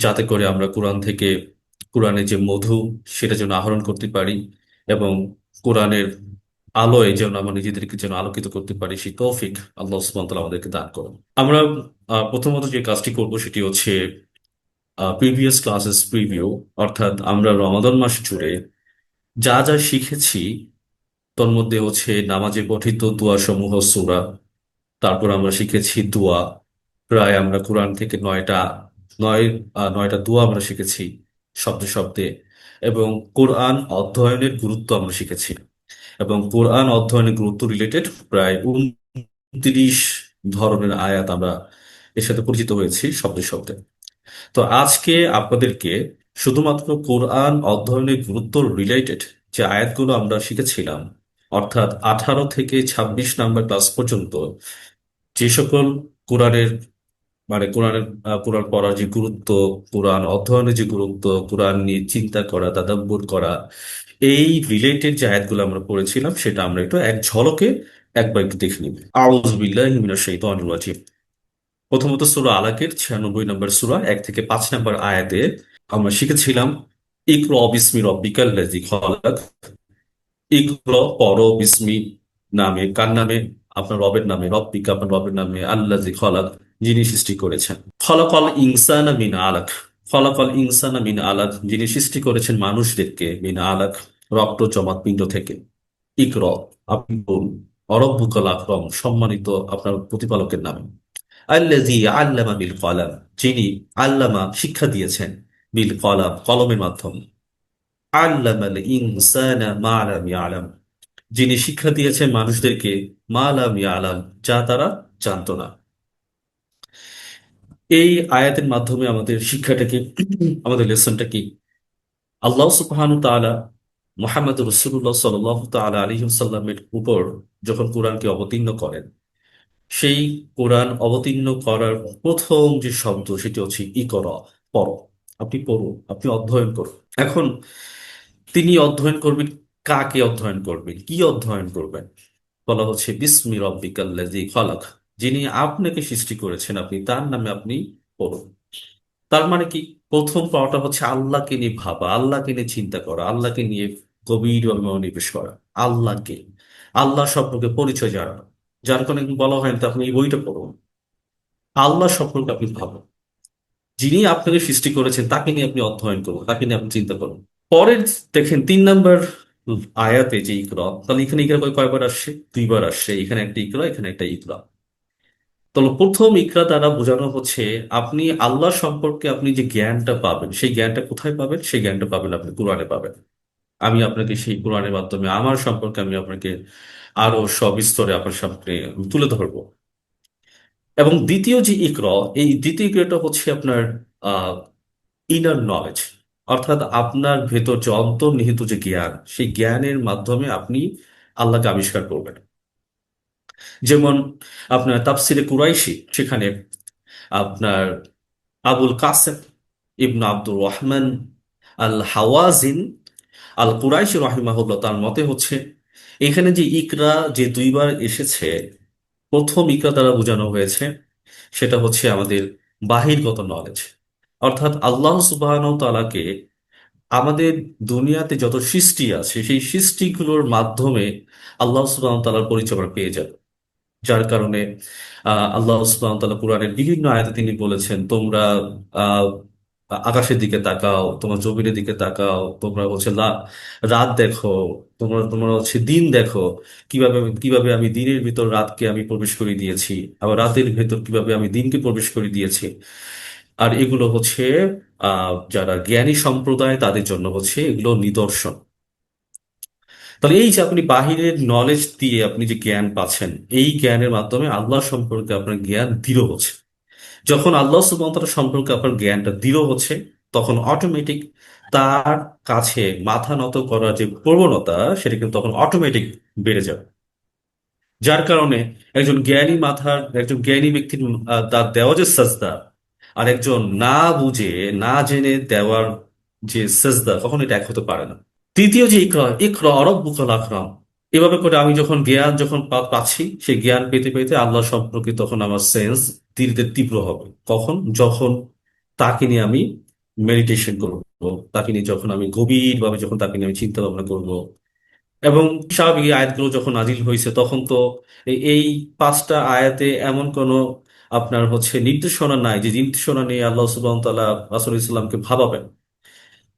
যাতে করে আমরা কোরআন থেকে কোরআনের যে মধু সেটা যেন আহরণ করতে পারি, এবং কোরআনের আলোয় যেন আমরা নিজেদেরকে যেন আলোকিত করতে পারি, সেই তৌফিক আল্লাহ সুবহানাহু ওয়া তাআলা আমাদেরকে দান করুন। আমরা প্রথমত যে কাজটি করব সেটি হচ্ছে প্রিভিয়াস ক্লাসেস প্রিভিউ, অর্থাৎ আমরা রমাদান মাস জুড়ে যা যা শিখেছি তোর মধ্যে হচ্ছে নামাজে পঠিত দোয়া সমূহ সূরা, তারপর আমরা শিখেছি দোয়া। প্রায় আমরা কোরআন থেকে নয় 9টা দোয়া আমরা শিখেছি শব্দে শব্দে, এবং কোরআন অধ্যয়নের গুরুত্ব আমরা শিখেছি, এবং কোরআন অধ্যয়নের গুরুত্ব রিলেটেড প্রায় 29 ধরনের আয়াত আমরা এর সাথে পরিচিত হয়েছি শব্দে শব্দে। তো আজকে আপনাদেরকে শুধুমাত্র কোরআন অধ্যয়নের গুরুত্ব রিলেটেড যে আয়াতগুলো আমরা শিখেছিলাম, অর্থাৎ 18 থেকে 26 নম্বর ক্লাস পর্যন্ত যে সকল কোরআনের কোরআন পড়ার যে গুরুত্ব, কোরআন অধ্যয়নের যে গুরুত্ব, কোরআন নিয়ে চিন্তা করা, তাদাব্বুর করা, এই রিলেটেড যে আয়াতগুলো আমরা পড়েছিলাম সেটা আমরা একটু এক ঝলকে একবার একটু দেখে নিব। আউযু বিল্লাহি মিনাশ শাইতানির রাজিম। প্রথমত সূরা আলাকের 96 নম্বর সূরা 1 থেকে 5 নম্বর আয়াতে আমরা শিখেছিলাম ইকরা বিসমি রব্বিকাল্লাযী খলাক। ইকরা পড়ো, বিসমি নামে, কার নামে? আপনার রবের নামে, রব্বিকা আপনার রবের নামে, আল্লাযী খলাক যিনি সৃষ্টি করেছেন। খলাকাল ইনসানা মিন আলাক। খলাকাল ইনসানা মিন আলাক যিনি সৃষ্টি করেছেন মানুষদেরকে মিন আলাক রক্ত জমাট পিণ্ড থেকে। ইকরা আপনি বলুন, অরব্বুকাল আকরম সম্মানিত আপনার প্রতিপালকের নামে। আল্লাযী আল্লামা বিল কলাম যিনি আল্লামা শিক্ষা দিয়েছেন, বিল কলাম কলমের মাধ্যমে। আল্লামাল ইনসানা মা লাম ইয়ালাম যিনি শিক্ষা দিয়েছেন মানুষদেরকে মা লাম ইয়ালাম যা তারা জানতো না। এই আয়াতের মাধ্যমে আমাদের শিক্ষাটা কি, আমাদের লেসনটা কি? আল্লাহ সুবহানাহু ওয়া তাআলা মুহাম্মদ রাসূলুল্লাহ সাল্লাল্লাহু তাআলা আলাইহি ওয়াসাল্লামের উপর যখন কোরআনকে অবতীর্ণ করেন, সেই কোরআন অবতীর্ণ করার প্রথম যে শব্দ সেটি হচ্ছে ইকরা, পড়ো। আপনি পড়ুন, আপনি অধ্যয়ন করুন। এখন তিনি অধ্যয়ন করবেন, কাকে অধ্যয়ন করবেন, কি অধ্যয়ন করবেন? বলা হচ্ছে বিসমি রব্বিকাল্লাযী খলাক, যিনি আপনাকে সৃষ্টি করেছেন, আপনি তার নামে আপনি পড়ুন। তার মানে কি? প্রথম পড়াটা হচ্ছে আল্লাহকে নিয়ে ভাবা, আল্লাহকে নিয়ে চিন্তা করা, আল্লাহকে নিয়ে গভীরভাবে মনোনিবেশ করা, আল্লাহকে, আল্লাহ সম্পর্কে পরিচয় জানানো। যার কারণে বলা হয় তো আপনি এই বইটা পড়ুন, আল্লাহ সম্পর্কে আপনি ভাবুন, যিনি আপনাকে সৃষ্টি করেছেন তাকে নিয়ে আপনি অধ্যয়ন করুন, তাকে নিয়ে আপনি চিন্তা করুন। পরের দেখেন 3 নম্বর আয়াতে যে ইকরা, তাহলে এখানে ইকরা কয়বার আসছে? 2বার আসছে। এখানে একটা ইকরা, এখানে একটা ইকরা। তাহলে প্রথম ইকরা দ্বারা বোঝানো হচ্ছে আপনি আল্লাহ সম্পর্কে আপনি যে জ্ঞানটা পাবেন, সেই জ্ঞানটা কোথায় পাবেন? সেই জ্ঞানটা পাবেন আপনি কোরআনে পাবেন। আমি আপনাকে সেই কোরআনের মাধ্যমে আমার সম্পর্কে আমি আপনাকে আরো সবিস্তরে আপনার সামনে তুলে ধরবো। এবং দ্বিতীয় যে ইকরা, এই দ্বিতীয় ইকরাটা হচ্ছে আপনার ইনার নলেজ, অর্থাৎ আপনার ভেতর যে অন্তর্নিহিত যে জ্ঞান, সেই জ্ঞানের মাধ্যমে আপনি আল্লাহকে আবিষ্কার করবেন। যেমন আপনার তাফসিরে কুরাইশি, সেখানে আপনার আবুল কাসেম ইবন আব্দুর রহমান আল হাওয়াজিন আল কুরাইশি রহিমাহুল্লাহ, তার মতে হচ্ছে এখানে যে ইকরা যে 2বার এসেছে, প্রথম ইকরা দ্বারা বোঝানো হয়েছে সেটা হচ্ছে আমাদের বাহিরগত নলেজ, অর্থাৎ আল্লাহ সুবহানাহু ওয়া তাআলাকে আমাদের দুনিয়াতে যত সৃষ্টি আছে সেই সৃষ্টিগুলোর মাধ্যমে আল্লাহ সুবহানাহু ওয়া তাআলার পরিচয় আমরা পেয়ে যাব। যার কারণে আল্লাহ সুবহানাহু ওয়া তাআলা কোরআনের বিভিন্ন আয়াতে তিনি বলেছেন, তোমরা আহ, আকাশের দিকে তাকাও, তোমার জমিনের দিকে তাকাও, তোমরা হচ্ছে রাত দেখো, তোমরা তোমরা হচ্ছে দিন দেখো, কিভাবে কিভাবে আমি দিনের ভিতর রাতকে আমি প্রবেশ করে দিয়েছি, আবার রাতের ভেতর কিভাবে আমি দিনকে প্রবেশ করে দিয়েছি। আর এগুলো হচ্ছে যারা জ্ঞানী সম্প্রদায় তাদের জন্য হচ্ছে এগুলো নিদর্শন। তাহলে এই যে আপনি বাহিরের নলেজ দিয়ে আপনি যে জ্ঞান পাচ্ছেন, এই জ্ঞানের মাধ্যমে আল্লাহ সম্পর্কে আপনার জ্ঞান দৃঢ় হচ্ছে। যখন আল্লাহ সুবহানাহু ওয়া তাআলা সম্পর্কে আপনার জ্ঞানটা দৃঢ় হচ্ছে, তখন অটোমেটিক তার কাছে মাথা নত করার যে প্রবণতা, সেটা কিন্তু তখন অটোমেটিক বেড়ে যাবে। যার কারণে একজন জ্ঞানী ব্যক্তির তার দেওয়া যে সাজদা, আর একজন না বুঝে না জেনে দেওয়ার যে সাজদা, কখনো এটা এক হতে পারে না। তৃতীয় যে ইকরা, ইকরা রাব্বুকাল আকরাম, এভাবে করে আমি যখন জ্ঞান যখন পাচ্ছি, সেই জ্ঞান পেতে পেতে আল্লাহ সম্পর্কে তখন আমার সেন্স ধীরে ধীরে তীব্র হবে। কখন? যখন তাকে নিয়ে আমি মেডিটেশন করব, তাকে নিয়ে যখন আমি গভীরভাবে যখন তাকে নিয়ে আমি চিন্তা ভাবনা করব। এবং স্বাভাবিক এই আয়াতগুলো যখন নাজিল হয়েছে, তখন তো এই 5টা আয়াতে এমন কোনো আপনার হচ্ছে নির্দেশনা নাই যে নির্দেশনা নিয়ে আল্লাহ সুবহানাহু ওয়া তাআলা রাসূল ইসলামকে ভাবাবেন।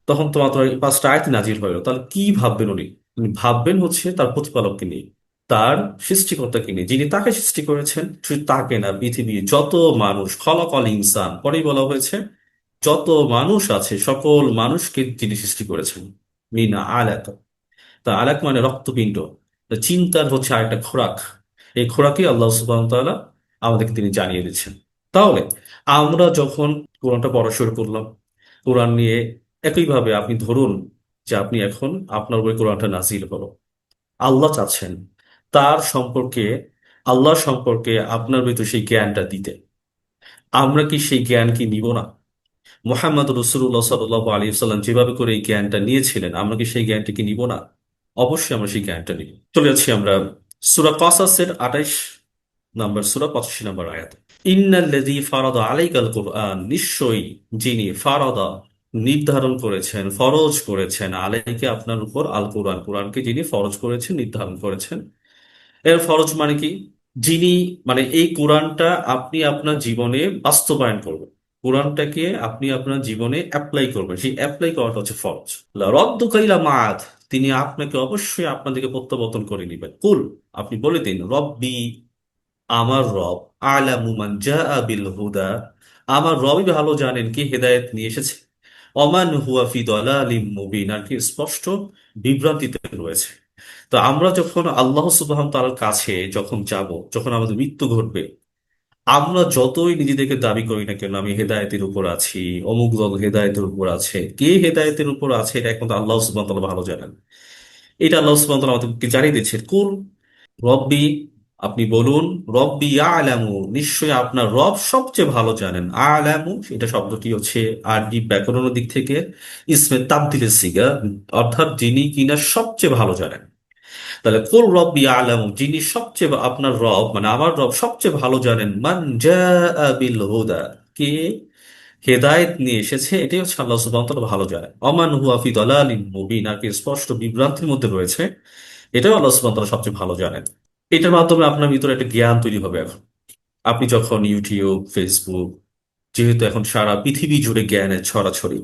তখন তো মাত্র এই 5টা আয়াত নাজিল হলো, তাহলে কি ভাববেন উনি? উনি ভাববেন হচ্ছে তার প্রতিপালককে নিয়ে, তার সৃষ্টিকর্তাকে নিয়ে, যিনি তাকে সৃষ্টি করেছেন। শুধু তাকে না, পৃথিবীর যত মানুষ, খলাকল ইনসান, পরেই বলা হয়েছে যত মানুষ আছে সকল মানুষকে যিনি সৃষ্টি করেছেন। মিনা আলাক, তা আলাক মানে রক্তপিণ্ড। তা চিন্তার হচ্ছে আরেকটা খোরাক, এই খোরাকই আল্লাহ সুবহানাহু ওয়া তাআলা আমাদেরকে তিনি জানিয়ে দিচ্ছেন। তাহলে আমরা যখন কোরআনটা পড়া শুরু করলাম, কোরআন নিয়ে একইভাবে আপনি ধরুন যে আপনি এখন আপনার উপর কোরআনটা নাজিল হলো, আল্লাহ চাচ্ছেন তার সম্পর্কে, আল্লাহ সম্পর্কে আপনার ভিতর সেই জ্ঞানটা দিতে। আমরা কি সেই জ্ঞান কি নিব না? মোহাম্মদ রসুল্লাহ সাল্লাল্লাহু আলাইহি সাল্লাম যেভাবে করে এই জ্ঞানটা নিয়েছিলেন, আমরা কি সেই জ্ঞানটা কি নিব না? অবশ্যই আমরা সেই জ্ঞানটা নিব। চলে যাচ্ছি আমরা সূরা কসাসের 28 নম্বর সূরা 85 নম্বর আয়াত। ইন্নাল্লাযী ফারাদা আলাইকাল কুরআন, নিশ্চয়ই যিনি ফারাদা নির্ধারণ করেছেন, ফরজ করেছেন, আলাইকে আপনার উপর, আল কোরআন, কোরআনকে যিনি ফরজ করেছেন, নির্ধারণ করেছেন। এর ফরজ মানে কি? যিনি, মানে এই কোরআনটা আপনি আপনার জীবনে বাস্তবায়ন করবেন, কোরআনটাকে আপনি আপনার জীবনে অ্যাপ্লাই করবেন, সেই অ্যাপ্লাই করাটা হচ্ছে ফরজ। রদ্দুকাইলা মাদ, তিনি আপনাকে অবশ্যই আপনাদেরকে প্রত্যাবর্তন করে নেবেন। কুল, আপনি বলে দিন, রব্বি, আমার রব, আলামু মান জাআ বিল হুদা, আমার রবই ভালো জানেন কে হেদায়েত নিয়ে এসেছে, অমান হুয়া ফি দালালিম মুবিন, আর কি স্পষ্ট বিভ্রান্তিতে রয়েছে। তো আমরা যখন আল্লাহ সুবহানাহু ওয়া তাআলার কাছে যখন যাব, যখন আমাদের মৃত্যু ঘটবে, আমরা যতই নিজেদেরকে দাবি করি না কেন আমি হেদায়েতের উপর আছি, অমুক দল হেদায়েতের উপর আছে, কে হেদায়েতের উপর আছে এটা একমাত্র আল্লাহ সুবহানাহু ওয়া তাআলা ভালো জানেন। এটা আল্লাহ সুবহানাহু ওয়া তাআলা আমাদেরকে জানিয়ে দিচ্ছেন। কুল রব্বি আপনি বলুন, রব্বি আ'লামু, নিশ্চয়ই আপনার রব সবচেয়ে ভালো জানেন। আ'লামু এটা শব্দটি হচ্ছে আরবি ব্যাকরণের দিক থেকে ইসমে তাবদীলের সিগা, অর্থাৎ যিনি কিনা সবচেয়ে ভালো জানেন। তাহলে কুল রব্বি আ'লামু, যিনি সবচেয়ে আপনার রব মানে আমার রব সবচেয়ে ভালো জানেন, মান জাআ বিল হুদা, কে হেদায়েত নিয়ে এসেছে, এটাই হচ্ছে আল্লাহ সুবহানাহু ওয়া তাআলা ভালো জানেন। অমান হুয়া ফি দালালিন মুবিন, আর কি স্পষ্ট বিভ্রান্তির মধ্যে রয়েছে, এটাও আল্লাহ সুবহানাহু ওয়া তাআলা সবচেয়ে ভালো জানেন। এটার মাধ্যমে আপনার ভিতরে একটা জ্ঞান তৈরি হবে। এখন আপনি যখন ইউটিউব, ফেসবুক, যেহেতু এখন সারা পৃথিবী জুড়ে জ্ঞানের ছড়াছড়ি,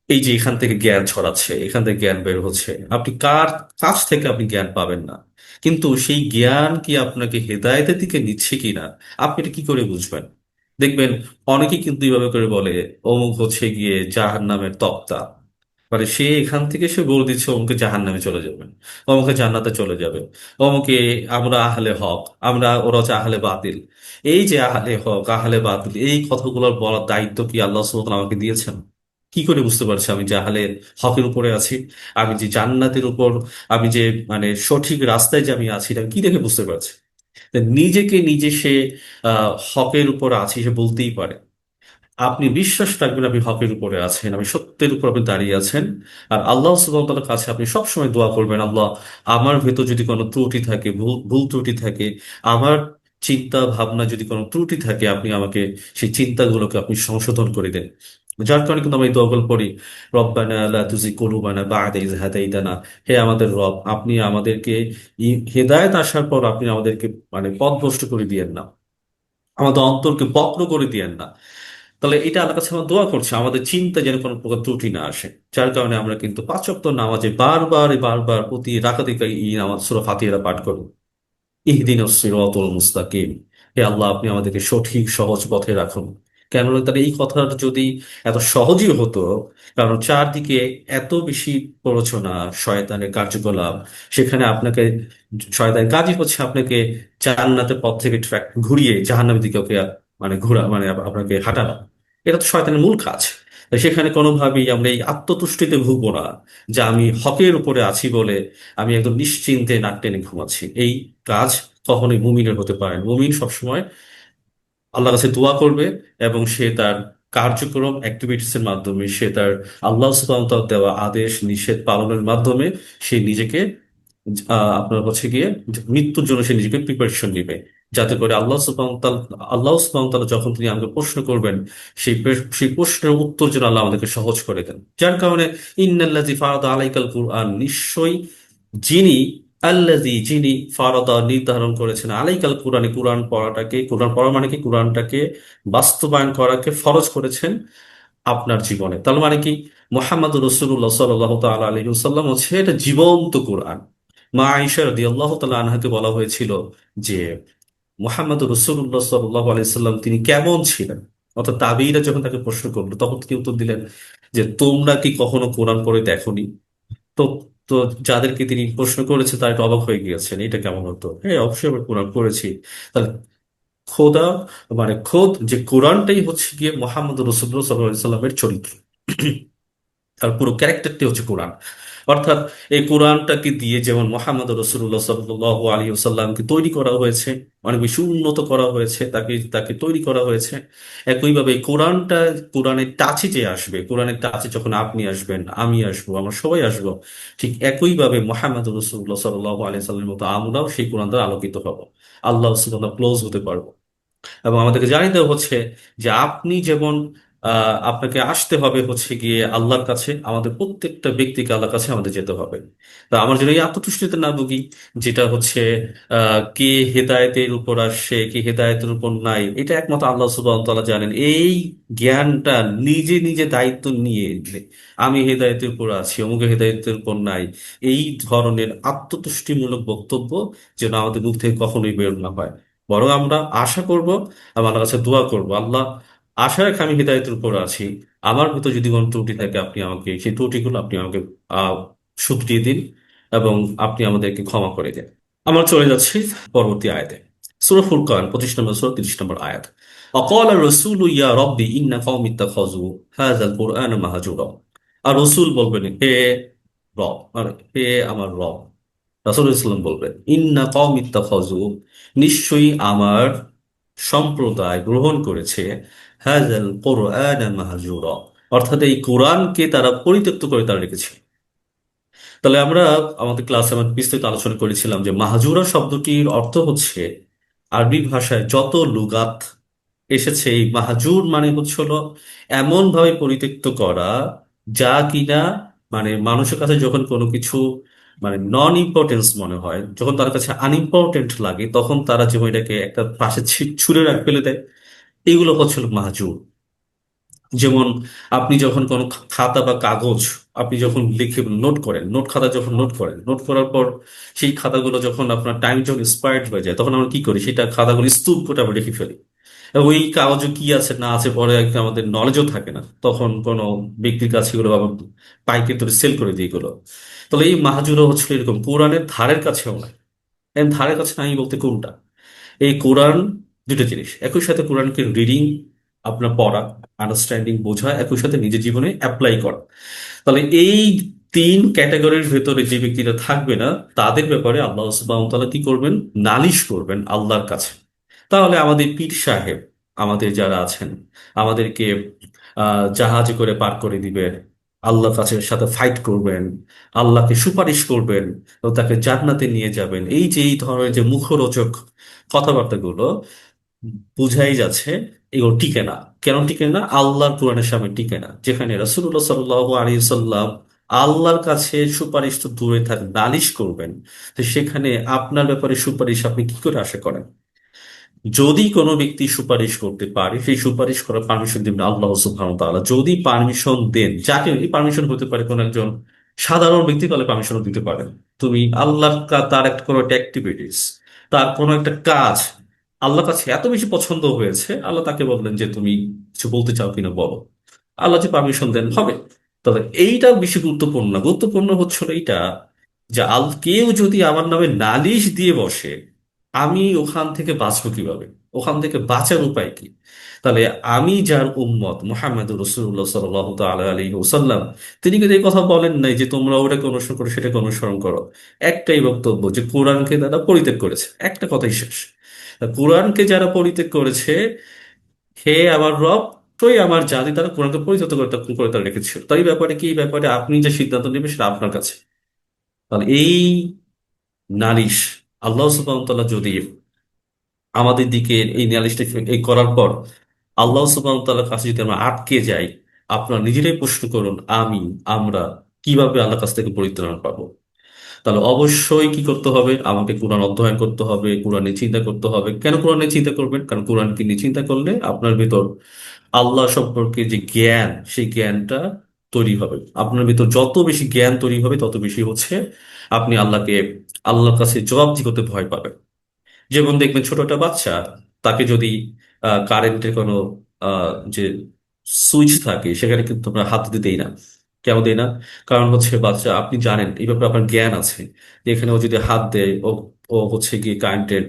এই যে এখান থেকে জ্ঞান ছড়াচ্ছে, এখান থেকে জ্ঞান বের হচ্ছে, আপনি কার কাছ থেকে আপনি জ্ঞান পাবেন না, কিন্তু সেই জ্ঞান কি আপনাকে হেদায়েতের দিকে নিচ্ছে কিনা আপনি এটা কি করে বুঝবেন? দেখবেন অনেকেই কিন্তু এইভাবে করে বলে অমুক হচ্ছে গিয়ে জাহান্নামের তক্তা, মানে সে এখান থেকে সে বলে দিচ্ছে অমুকে জাহান্নামে চলে যাবে, অমুকে জান্নাতে চলে যাবে, অমুকে আমরা আহলে হক, আমরা ওরা হচ্ছে আহলে বাতিল। এই যে আহলে হক আহলে বাতিল এই কথাগুলোর বলার দায়িত্ব কি আল্লাহ সুবহানাহু ওয়া তাআলা আমাকে দিয়েছেন? কি করে বুঝতে পারছি আমি যে আহলে হকের উপরে আছি, আমি যে জান্নাতের উপর, আমি যে মানে সঠিক রাস্তায় যে আমি আছি, এটা আমি কি দেখে বুঝতে পারছি? তা নিজেকে নিজে সে হকের উপর আছে সে বলতেই পারে। আপনি বিশ্বাস রাখবেন আপনি হকের উপরে আছেন, আপনি সত্যের উপর আপনি দাঁড়িয়ে আছেন। আর আল্লাহ সুবহানাহু ওয়া তাআলার কাছে আপনি সবসময় দোয়া করবেন, আল্লাহ আমার ভেতর যদি কোনো ত্রুটি থাকে, ভুল ভুল ত্রুটি থাকে, আমার চিন্তা ভাবনা যদি কোনো ত্রুটি থাকে, আপনি আমাকে সেই চিন্তাগুলোকে আপনি সংশোধন করে দেন। যার কারণে কিন্তু আমরা এই দোয়াগুলো পড়ি, রব্বানা লা তুজিগ কুলুবানা বা'দা ইয হাদাইতানা, হে আমাদের রব, আপনি আমাদেরকে হেদায়েত আসার পর আপনি আমাদেরকে মানে পথভ্রষ্ট করে দিয়েন না, আমাদের অন্তরকে বক্র করে দিয়েন না। তাহলে এটা আল্লাহর কাছে আমরা দোয়া করছি আমাদের চিন্তা যেন কোনো প্রকার ত্রুটি না আসে। যার কারণে আমরা কিন্তু পাঁচ ওয়াক্ত নামাজে বারবার বারবার প্রতি রাকাতে এই নামাজ সূরা ফাতিহা পাঠ করি, ইহদিনাস সিরাতাল মুস্তাকিম, হে আল্লাহ আপনি আমাদেরকে সঠিক সহজ পথে রাখুন। কেন তাহলে এই কথাটা যদি এত সহজই হতো, কারণ চারদিকে এত বেশি প্ররোচনা, শয়তানের কার্যকলাপ, সেখানে আপনাকে শয়তানের কাজই হচ্ছে আপনাকে জান্নাতের পথ থেকে ট্র্যাক ঘুরিয়ে জাহান্নামের দিকে ওকে মানে ঘোরা মানে আপনাকে হাঁটানো, এটা তো শয়তানের মূল কাজ। তাই সেখানে কোনোভাবেই আমরা এই আত্মতুষ্টিতে ভুগবো না যে আমি হকের উপরে আছি বলে আমি একদম নিশ্চিন্তে নাক টেনে ঘুমাচ্ছি, এই কাজ কখনোই মুমিনের হতে পারে না। মুমিন সবসময় আল্লাহর কাছে দোয়া করবে এবং সে তার কার্যক্রম অ্যাক্টিভিটিস এর মাধ্যমে, সে তার আল্লাহ সুবহানাহু ওয়া তাআলার দেওয়া আদেশ নিষেধ পালনের মাধ্যমে সে নিজেকে আপনার হচ্ছে গিয়ে মৃত্যুর জন্য সে নিজেকে প্রিপারেশন নিবে, যাতে করে আল্লাহ সুবহানাহু ওয়া তাআলা যখন তিনি আমাকে প্রশ্ন করবেন, সেই প্রশ্নের উত্তর যেন আল্লাহ আমাদেরকে সহজ করে দেন। যার কারণে ইন্নাল্লাযী ফারাদা আলাইকাল কুরআন, নিশ্চয়ই যিনি, যিনি ফারাদা নির্ধারণ করেছেন আলাইকাল কুরআনে, কুরআন পড়াটাকে, কুরআন পড়া মানে কি কুরআনটাকে বাস্তবায়ন করাকে ফরজ করেছেন আপনার জীবনে। তার মানে কি মুহাম্মদ রাসূলুল্লাহ সাল্লাল্লাহু তাআলা আলাইহি ওয়াসাল্লাম হচ্ছে এটা জীবন্ত কুরআন। মা আয়েশা রাদিয়াল্লাহু তাআলা আনহাকে বলা হয়েছিল যে মুহাম্মদ রাসূলুল্লাহ সাল্লাল্লাহু আলাইহি সাল্লাম তিনি কেমন ছিলেন, অর্থাৎ তাবেঈরা যখন তাকে প্রশ্ন করলো তখন তিনি উত্তর দিলেন যে তোমরা কি কখনো কোরআন পড়ে দেখোনি? তো তো যাদেরকে তিনি প্রশ্ন করেছে তারা একটু অবাক হয়ে গিয়েছেন, এটা কেমন হতো, হ্যাঁ অবশ্যই আমরা কোরআন পড়েছি। তাহলে খোদা মানে খোদ যে কোরআনটাই হচ্ছে গিয়ে মোহাম্মদ রসুল্লাহ সাল্লাহ সাল্লামের চরিত্র, তার পুরো ক্যারেক্টারটি হচ্ছে কোরআন। অর্থাৎ এই কোরআনটাকে দিয়ে যেমন মোহাম্মদ রসুল্লাহ সাল্লাহ আলী সাল্লামকে তৈরি করা হয়েছে, অনেক বেশি উন্নত করা হয়েছে, তাকে তাকে তৈরি করা হয়েছে, একইভাবে এই কোরআনটা, কোরআনের টাচে যে আসবে, কোরআনের টাচে যখন আপনি আসবেন, আমি আসবো, আমরা সবাই আসবো, ঠিক একইভাবে মোহাম্মদ রসুল্লাহ সাল্লাহ আলী সাল্লামের মতো আমরাও সেই কোরআন দ্বারা আলোকিত হব, আল্লাহ সুবহানাহু ক্লোজ হতে পারবো। এবং আমাদেরকে জানিয়ে দেওয়া হচ্ছে যে আপনি যেমন আপনাকে আসতে হবে হচ্ছে গিয়ে আল্লাহর কাছে, আমাদের প্রত্যেকটা ব্যক্তিকে আল্লাহর কাছে আমাদের যেতে হবে। তা আমার জন্য এই আত্মতুষ্টিতে না ভুগি, যেটা হচ্ছে কে হেদায়েতের উপর আসছে কে হেদায়েতের উপর নাই, এটা একমাত্র আল্লাহ সুবহানাহু ওয়া তাআলা জানেন। এই জ্ঞানটা নিজে নিজে দায়িত্ব নিয়ে নিলে, আমি হেদায়েতের উপর আছি অমুকে হেদায়েতের উপর নাই, এই ধরনের আত্মতুষ্টিমূলক বক্তব্য যেন আমাদের মুখ থেকে কখনোই বের না হয়। বরং আমরা আশা করব, আল্লাহর কাছে দোয়া করব, আল্লাহ আশা রাখি আমি হিদায়তের উপর আছি, আমার ভিতর যদি কোনো ত্রুটি থাকে আপনি আমাকে সেই ত্রুটিগুলো আপনি আমাকে আহ শুধরিয়ে দিন এবং আপনি আমাদেরকে ক্ষমা করে দেন। আমরা চলে যাচ্ছি পরবর্তী আয়াতে, সূরা ফুরকান 25 নম্বর সূরা 30 নম্বর আয়াত। অকাল রসুল ইয়া রব্বি ইন্না কওমি ইত্তাখাযু হাযাল কুরআনা মাহজুরা। আর রসুল বলবেন হে রব, আর হে আমার রব, রাসূলুল্লাহ সাল্লাল্লাহু আলাইহি ওয়াসাল্লাম বলবেন, ইন্না কওমি ইত্তাখাযু, নিশ্চয়ই আমার সম্প্রদায় গ্রহণ করেছে হাযাল কুরআনা মাহজুরা, অর্থাৎ এই কোরআনকে তারা পরিত্যক্ত করে তারা রেখেছে। তাহলে আমরা আমাদের ক্লাসে আমরা বিস্তারিত আলোচনা করেছিলাম যে মাহজুরা শব্দটির অর্থ হচ্ছে, আরবি ভাষায় যত লুগাত এসেছে, এই মাহজুর মানে হচ্ছে হলো এমন ভাবে পরিত্যক্ত করা যা কিনা মানে মানুষের কাছে যখন কোনো কিছু মানে নন ইম্পর্টেন্স মনে হয়, যখন তার কাছে আনইম্পর্টেন্ট লাগে, তখন তারা যেমন এটাকে একটা পাশে ছুঁড়ে রাখ ফেলে দেয়, এগুলো হচ্ছে হলো মাহজুর। যেমন আপনি যখন কোনো খাতা বা কাগজ আপনি যখন লিখে নোট করেন, নোট খাতা যখন নোট করেন, নোট করার পর সেই খাতাগুলো যখন আপনার টাইম যখন এক্সপায়ার্ড হয়ে যায়, তখন আমরা কি করি, সেটা খাতাগুলো স্তূপ করে আমরা রেখে ফেলি। এবং ওই কাগজে কি আছে না আছে পরে একটা আমাদের নলেজও থাকে না, তখন কোনো ব্যক্তির কাছে এগুলো আবার পাইকারি সেল করে দিয়ে এগুলো। তাহলে এই মাহাজুরা হচ্ছে এরকম, কোরআনের ধারের কাছেও নাই। ধারের কাছে নাই বলতে কোনটা, এই কোরআন দুটো জিনিস একই সাথে, কোরআনকে রিডিং আপনার পড়া, আন্ডারস্ট্যান্ডিং বোঝা, একই সাথে নিজের জীবনে অ্যাপ্লাই করা। তাহলে এই তিন ক্যাটাগরির ভেতরে যে ব্যক্তিরা থাকবে না, তাদের ব্যাপারে আল্লাহ সুবহানাহু ওয়া তাআলা কি করবেন, নালিশ করবেন আল্লাহর কাছে। তাহলে আমাদের পীর সাহেব, আমাদের যারা আছেন, আমাদেরকে জাহাজে করে পার করে দিবেন, আল্লাহর কাছে সাথে ফাইট করবেন, আল্লাহকে সুপারিশ করবেন এবং তাকে জান্নাতে নিয়ে যাবেন, এই যে এই ধরনের যে মুখরোচক কথাবার্তাগুলো, বুঝাই যাচ্ছে এগুলো টিকে না। কেন টিকে না? আল্লাহর কোরআনের সামনে টিকে না। যেখানে রাসূলুল্লাহ সাল্লাল্লাহু আলাইহি সাল্লাম আল্লাহর কাছে সুপারিশ তো দূরে থাক, নালিশ করবেন, তো সেখানে আপনার ব্যাপারে সুপারিশ আপনি কি করে আশা করেন? যদি কোনো ব্যক্তি সুপারিশ করতে পারে, সেই সুপারিশ করার পারমিশন দিবেন আল্লাহ সুবহানাহু ওয়া তাআলা। যদি পারমিশন দেন, যাকে এই পারমিশন হতে পারে কোন একজন সাধারণ ব্যক্তি, তাহলে পারমিশনও দিতে পারেন। তুমি আল্লাহ তার একটা কোনো একটা অ্যাক্টিভিটিস, তার কোনো একটা কাজ আল্লাহর কাছে এত বেশি পছন্দ হয়েছে, আল্লাহ তাকে বললেন যে তুমি কিছু বলতে চাও কিনা বলো। আল্লাহ যে পারমিশন দেন হবে। তবে এইটা বেশি গুরুত্বপূর্ণ না, গুরুত্বপূর্ণ হচ্ছিল এইটা যে কেউ যদি আমার নামে নালিশ দিয়ে বসে, আমি ওখান থেকে বাঁচবো কিভাবে, ওখান থেকে বাঁচার উপায় কি? তাহলে আমি যার উম্মত মুহাম্মদ রাসূলুল্লাহ সাল্লাল্লাহু তাআলা আলাইহি ওয়াসাল্লাম, তিনি কিন্তু এই কথা বলেন নাই যে তোমরা ওটাকে অনুসরণ করো সেটাকে অনুসরণ করো। একটাই বক্তব্য, যে কোরআনকে তারা পরিত্যাগ করেছে, একটা কথাই শেষ। তা কোরআনকে যারা পরিত্যাগ করেছে, হে আমার রব, তোই আমার জাতি, তারা কোরআনকে পরিত্যাগ করে করে তারা রেখেছিল। তাই এই ব্যাপারে কি, এই ব্যাপারে আপনি যে সিদ্ধান্ত নেবেন সেটা আপনার কাছে। তাহলে এই নালিশ আল্লাহ সুবহানাহু ওয়া তাআলা যদি আমাদের দিকে এই নালিশটা এই করার পর আল্লাহ সুবহানাহু ওয়া তাআলার কাছে যদি আমরা আটকে যাই, আপনারা নিজেরাই প্রশ্ন করুন, আমরা কিভাবে আল্লাহর কাছ থেকে পরিত্রাণ পাবো? তাহলে অবশ্যই কি করতে হবে, আমাকে কোরআন অধ্যয়ন করতে হবে, কোরআনে চিন্তা করতে হবে। কেন কোরআনে চিন্তা করবেন? কারণ কোরআনকে নিয়ে চিন্তা করলে আপনার ভিতর আল্লাহ সম্পর্কে যে জ্ঞান, সেই জ্ঞানটা তৈরি হবে। আপনার ভিতর যত বেশি জ্ঞান তৈরি হবে, তত বেশি হচ্ছে আপনি আল্লাহর কাছে জবাবদিহি করতে ভয় পাবেন। যেমন দেখবেন ছোট একটা বাচ্চা, তাকে যদি কারেন্টের কোনো যে সুইচ থাকে, সেখানে কিন্তু আমরা হাত দিতেই না। কেন দেই না? কারণ হচ্ছে বাচ্চা, আপনি জানেন এই ব্যাপারে আপনার জ্ঞান আছে যে এখানে ও যদি হাত দেয়, ও ও হচ্ছে গিয়ে কারেন্টের